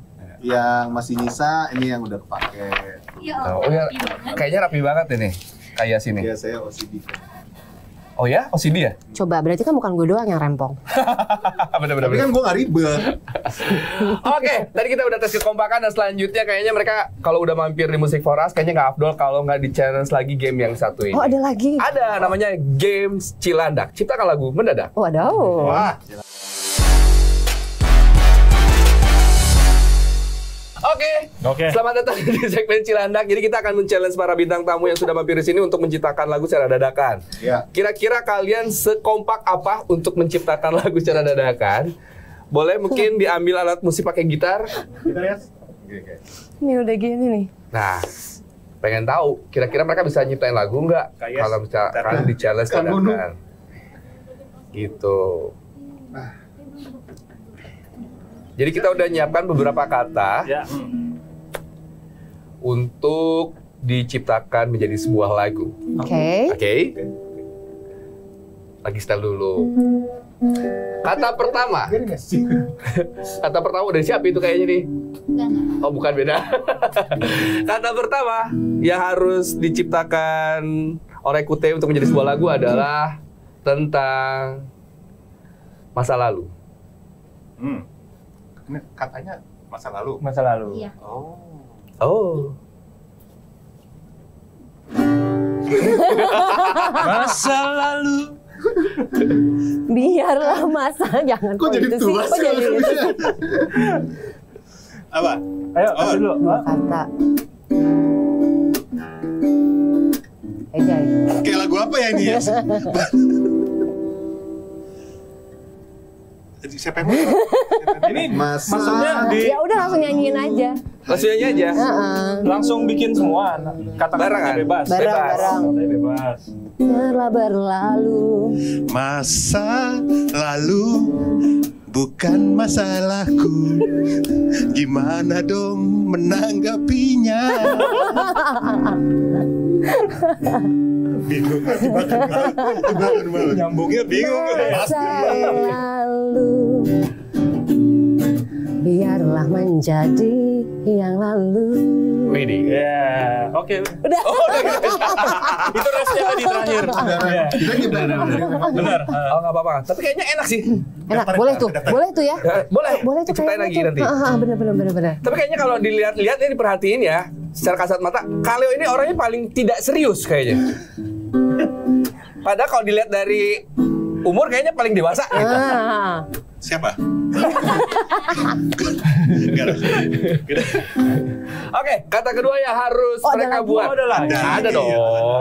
yang masih nyisa, ini yang udah kepake. Ya Oh ya, kayaknya rapi banget ini. Kayak sini. Ya saya OCD. Oh ya, OCD ya? Coba, berarti kan bukan gue doang yang rempong. Bener-bener. Tapi kan gue nggak ribet. Oke, tadi kita udah tes kekompakan dan selanjutnya kayaknya mereka kalau udah mampir di Music For Us kayaknya nggak afdol kalau nggak di challenge lagi game yang satu ini. Oh, ada lagi. Ada namanya Games Cilandak. Ciptakan lagu mendadak. Waduh. Wah. Oke, selamat datang di segmen Cilandak. Jadi kita akan men-challenge para bintang tamu yang sudah mampir di sini untuk menciptakan lagu secara dadakan. Ya. Kira-kira kalian sekompak apa untuk menciptakan lagu secara dadakan? Boleh mungkin diambil alat musik pakai gitar. Kita lihat. Oke. Ini udah gini nih. Nah, pengen tahu kira-kira mereka bisa nyiptain lagu nggak? Kayak Kalau misalkan di challenge Kan gunung. dadakan. Gitu. Jadi kita udah nyiapkan beberapa kata Ya. untuk diciptakan menjadi sebuah lagu. Oke. Oke? Lagi style dulu. Kata pertama. Kata pertama dari siapa itu kayaknya nih? Enggak. Oh, bukan, beda. Kata pertama yang harus diciptakan oleh Kute untuk menjadi sebuah lagu adalah tentang masa lalu. Ini katanya masa lalu. Masa lalu. Iya. Oh. Oh. Masa lalu. Biarlah masa, jangan Kok jadi itu sih. tua Kok sih jadi itu lagunya? sih? Apa? Ayo, kasih dulu. Dua kata. Ejai. Kayak lagu apa ya ini ya? Siapa yang mau? Ini Masa- maksudnya Ya udah langsung nyanyiin aja. Langsung nyanyi aja. Heeh. langsung bikin semua. Kata-katanya Barengan. bebas. Bareng-bareng. Katanya bebas. Biarlah berlalu. Masa lalu bukan masalahku. Gimana dong menanggapinya? Bingung. Nyambungnya bingung. Masa lalu biarlah menjadi yang lalu. Widih. Ya, oke. Udah. Itu resnya tadi terakhir. Iya. Benar. Oh, nggak apa-apa. Tapi kayaknya enak sih. Enak, boleh tuh ya. Boleh Boleh tuh diciptain lagi kayaknya nanti. tuh. Bener. Tapi kayaknya kalau dilihat-lihat ini diperhatiin ya, secara kasat mata, Kaleo ini orangnya paling tidak serius kayaknya. Padahal kalau dilihat dari umur kayaknya paling dewasa. Ah. Siapa? Oke, kata kedua yang harus Oh, ada mereka lagi? buat. Oh, ada lagi. Ada dong.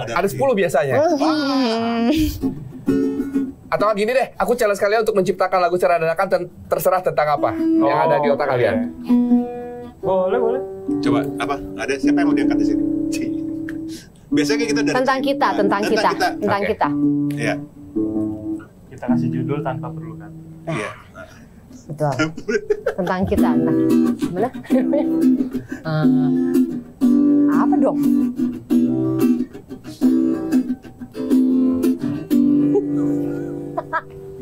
Ada Ada 10 biasanya. Atau gini deh, aku challenge kalian untuk menciptakan lagu secara dadakan terserah tentang apa yang ada di otak kalian. Boleh. Coba apa? Ada siapa yang mau diangkat di sini? Biasanya kita dari Tentang kita. Oke. Iya. Kita kasih judul tanpa perlu kata. Iya. Betul. Tentang kita. Nah, gimana? Apa dong?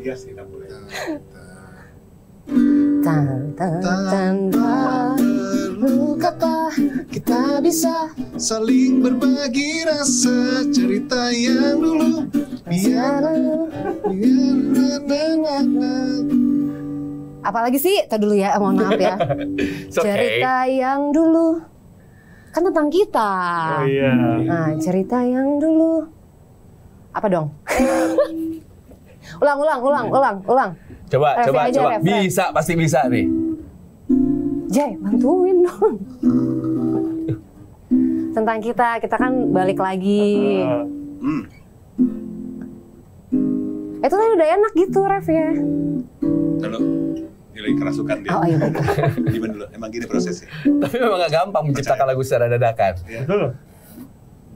Iya sih, kita boleh. Tanpa perlu kata kita bisa Saling berbagi rasa cerita yang dulu. Biar Apalagi sih? Tadi dulu ya, mohon maaf ya. It's okay. Cerita yang dulu kan tentang kita. Oh iya. Nah, cerita yang dulu. Apa dong? ulang. Coba. Refreng. Bisa, pasti bisa nih. Jay, bantuin dong. Tentang kita kan balik lagi. Itu kan udah enak gitu ref ya. Lalu nilai kerasukan dia. Oh iya baik. Gimana dulu? Emang gini prosesnya? Tapi memang gak gampang menciptakan lagu secara dadakan. Betul.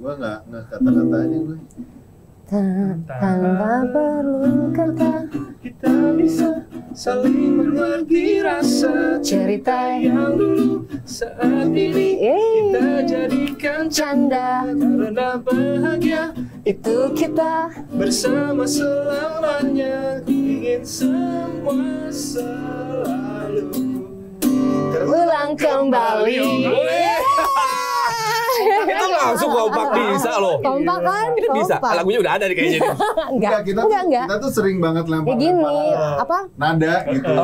Gue nggak kata-katanya gue. Tanpa perlu kata Kita bisa saling berbagi rasa cerita yang dulu saat ini kita jadikan canda karena bahagia itu kita bersama selamanya. Ku ingin semua selalu ulang kembali. Itu langsung kompak bisa loh. Kompak kan? Ini bisa. Kompak. Lagunya udah ada nih kayaknya. nih. Enggak. Kita tuh sering banget Ya lempar gini, apa? nada gitu.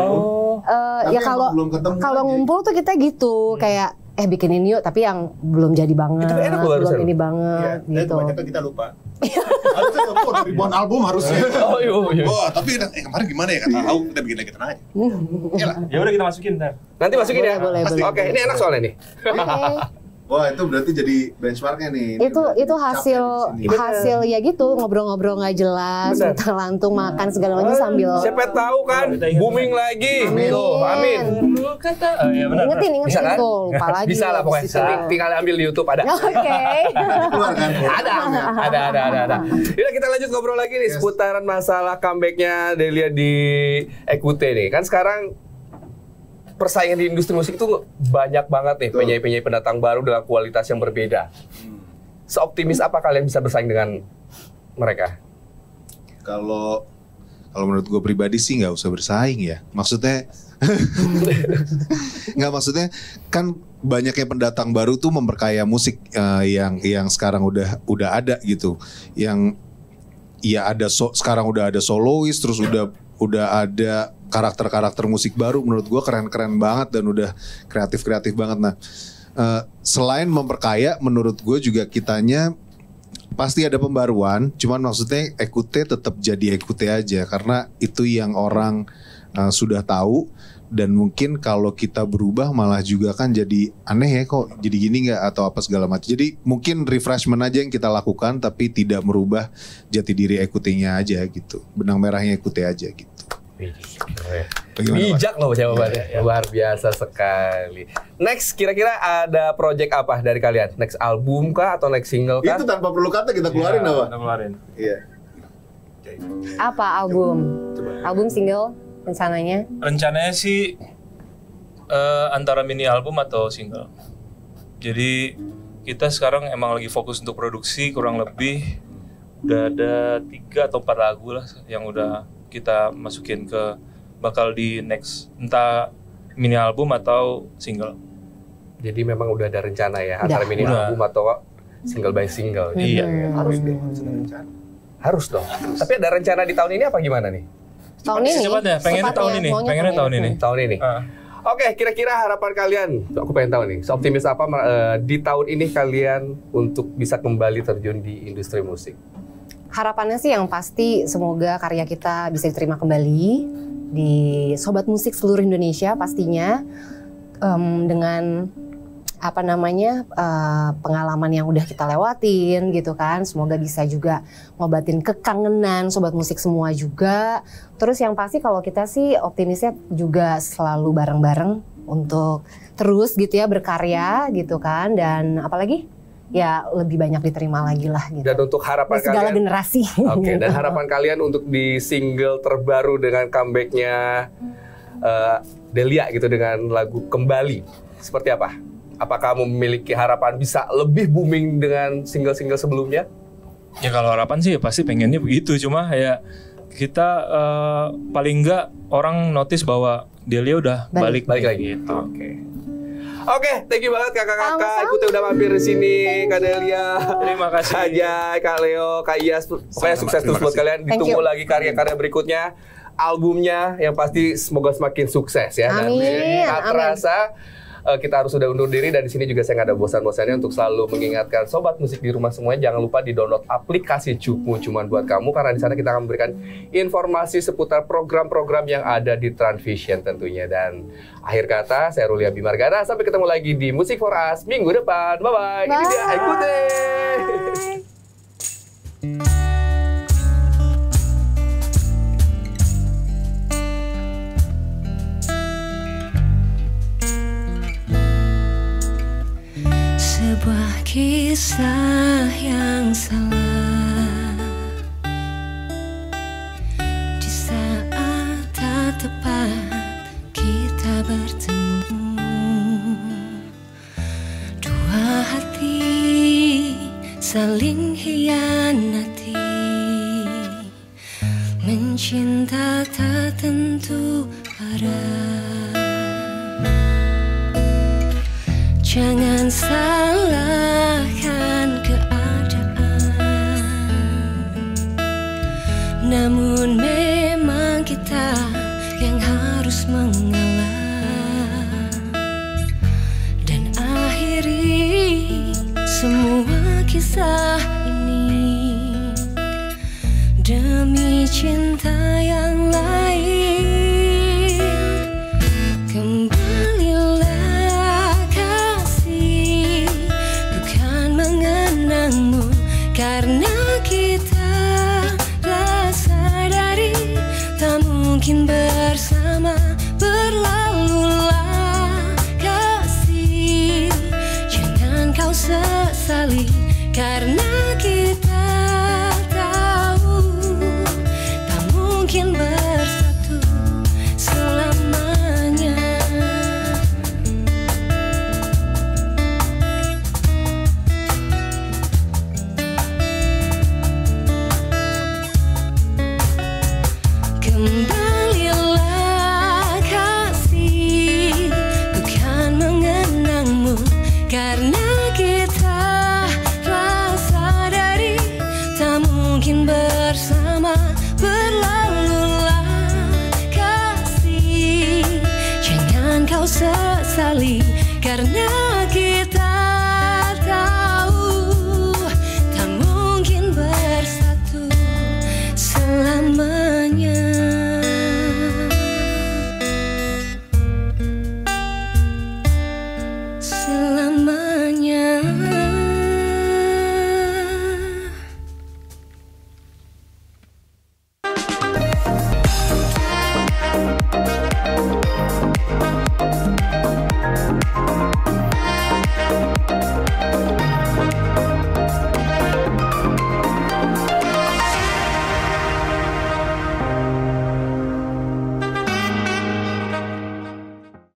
Ya Tapi kalau emang belum ketemu kalau aja. ngumpul tuh kita gitu kayak bikinin yuk tapi yang belum jadi banget, Itu enak loh belum barusan. ini Iya, banget dan gitu. kebanyakan kita lupa. Harusnya ada ribuan album harusnya. Oh iya. Oh, tapi kemarin gimana ya? Kata tahu kita bikin kita aja. Ya udah kita masukin ntar. Nanti masukin ya. Boleh. Oke, ini enak soalnya nih. Oke. Wah, itu berarti jadi benchmarknya nih. Ini berarti Itu hasil capek di sini. hasil ya gitu ngobrol-ngobrol nggak jelas, Bener. tentang lantung makan segala macam sambil Siapa tahu kan booming lagi. Tuh, amin. Oh iya benar. ingetin Bisa kan? tuh lupa lagi. Bisa lah pokoknya. Habis itu. Tinggal ambil di YouTube ada. Oke. Keluar kan? Ada. Yaudah kita lanjut ngobrol lagi nih seputaran masalah comebacknya Delia di Ekute nih. Kan sekarang persaingan di industri musik itu banyak banget nih penyanyi-penyanyi pendatang baru dengan kualitas yang berbeda. Seoptimis apa kalian bisa bersaing dengan mereka? Kalau menurut gue pribadi sih nggak usah bersaing ya. Maksudnya maksudnya kan banyaknya pendatang baru tuh memperkaya musik yang sekarang udah ada gitu. Yang ya sekarang udah ada solois, terus udah ada karakter-karakter musik baru. Menurut gue keren-keren banget dan udah kreatif banget. Nah, selain memperkaya, menurut gue juga kitanya pasti ada pembaruan. Cuman maksudnya Ekute tetap jadi Ekute aja karena itu yang orang sudah tahu. Dan mungkin kalau kita berubah malah juga kan jadi aneh ya, kok jadi gini nggak atau apa segala macam. Jadi mungkin refreshment aja yang kita lakukan tapi tidak merubah jati diri Ekute-nya aja gitu. Benang merahnya Ekute aja gitu. Bagaimana, Pak? Bijak loh jawabannya. Luar biasa sekali. Next, kira-kira ada project apa dari kalian? Next album kah atau next single kah? Itu tanpa perlu kata kita keluarin apa? Kita keluarin. Iya. Apa album? Album single rencananya? Rencananya sih antara mini album atau single. Jadi kita sekarang emang lagi fokus untuk produksi, kurang lebih udah ada 3 atau 4 lagu lah yang udah kita masukin ke bakal di next entah mini album atau single. Jadi memang udah ada rencana ya antara mini Udah. album atau single by single. Iya. Harus deh. Harus dong. Tapi ada rencana di tahun ini apa gimana nih? Tahun ini? Secepatnya, pengennya tahun ini, maunya pengennya tahun ini. Tahun ini. Oke, kira-kira harapan kalian, aku pengen tahu nih, seoptimis apa di tahun ini kalian untuk bisa kembali terjun di industri musik? Harapannya sih yang pasti semoga karya kita bisa diterima kembali di sobat musik seluruh Indonesia pastinya dengan pengalaman yang udah kita lewatin gitu kan. Semoga bisa juga ngobatin kekangenan sobat musik semua juga. Terus yang pasti kalau kita sih optimisnya juga selalu bareng-bareng untuk terus gitu ya berkarya gitu kan. Dan apalagi ya lebih banyak diterima lagi lah gitu. Dan untuk harapan Di segala kalian, generasi. Oke, gitu. dan harapan kalian untuk di single terbaru dengan comebacknya Delia gitu dengan lagu Kembali seperti apa? Apakah kamu memiliki harapan bisa lebih booming dengan single-single sebelumnya? Ya kalau harapan sih ya pasti pengennya begitu, cuma ya kita paling enggak orang notice bahwa Delia udah balik lagi. gitu. Oke, thank you banget kakak-kakak. Sama-sama. Ikutnya udah mampir di sini, Kak Delia. Terima kasih. Kak Jai, Kak Leo, Kak Iyas. Pokoknya Sama-sama, sukses terus terima buat kasih. kalian. Thank Ditunggu you. lagi karya-karya berikutnya. Albumnya yang pasti semoga semakin sukses ya. Dan Amin, tak amin. terasa kita harus sudah undur diri, dan di sini juga saya nggak ada bosan-bosannya untuk selalu mengingatkan sobat musik di rumah semuanya, jangan lupa di-download aplikasi Cukmu cuman buat kamu, karena di sana kita akan memberikan informasi seputar program-program yang ada di Transvision tentunya. Dan akhir kata, saya Ruli Abimargana, sampai ketemu lagi di Music for Us minggu depan. Bye-bye. Ini dia Ikuti. Sebuah kisah yang salah di saat tak tepat kita bertemu. Dua hati saling hianati, mencinta tak tentu arah. Jangan salahkan keadaan, namun memang kita yang harus mengalah dan akhiri semua kisah ini demi cinta yang lain. Kembalilah kasih, bukan mengenangmu, karena kita rasa dari tak mungkin bersama. Berlalulah kasih, jangan kau sesali, karena kita tahu tak mungkin bersatu selamanya. Kembalilah kasih, bukan mengenangmu, karena kita rasa dari tak mungkin bersama. Berlalulah kasih, jangan kau sesali, karena kita tahu tak mungkin bersatu selamanya. Selamanya.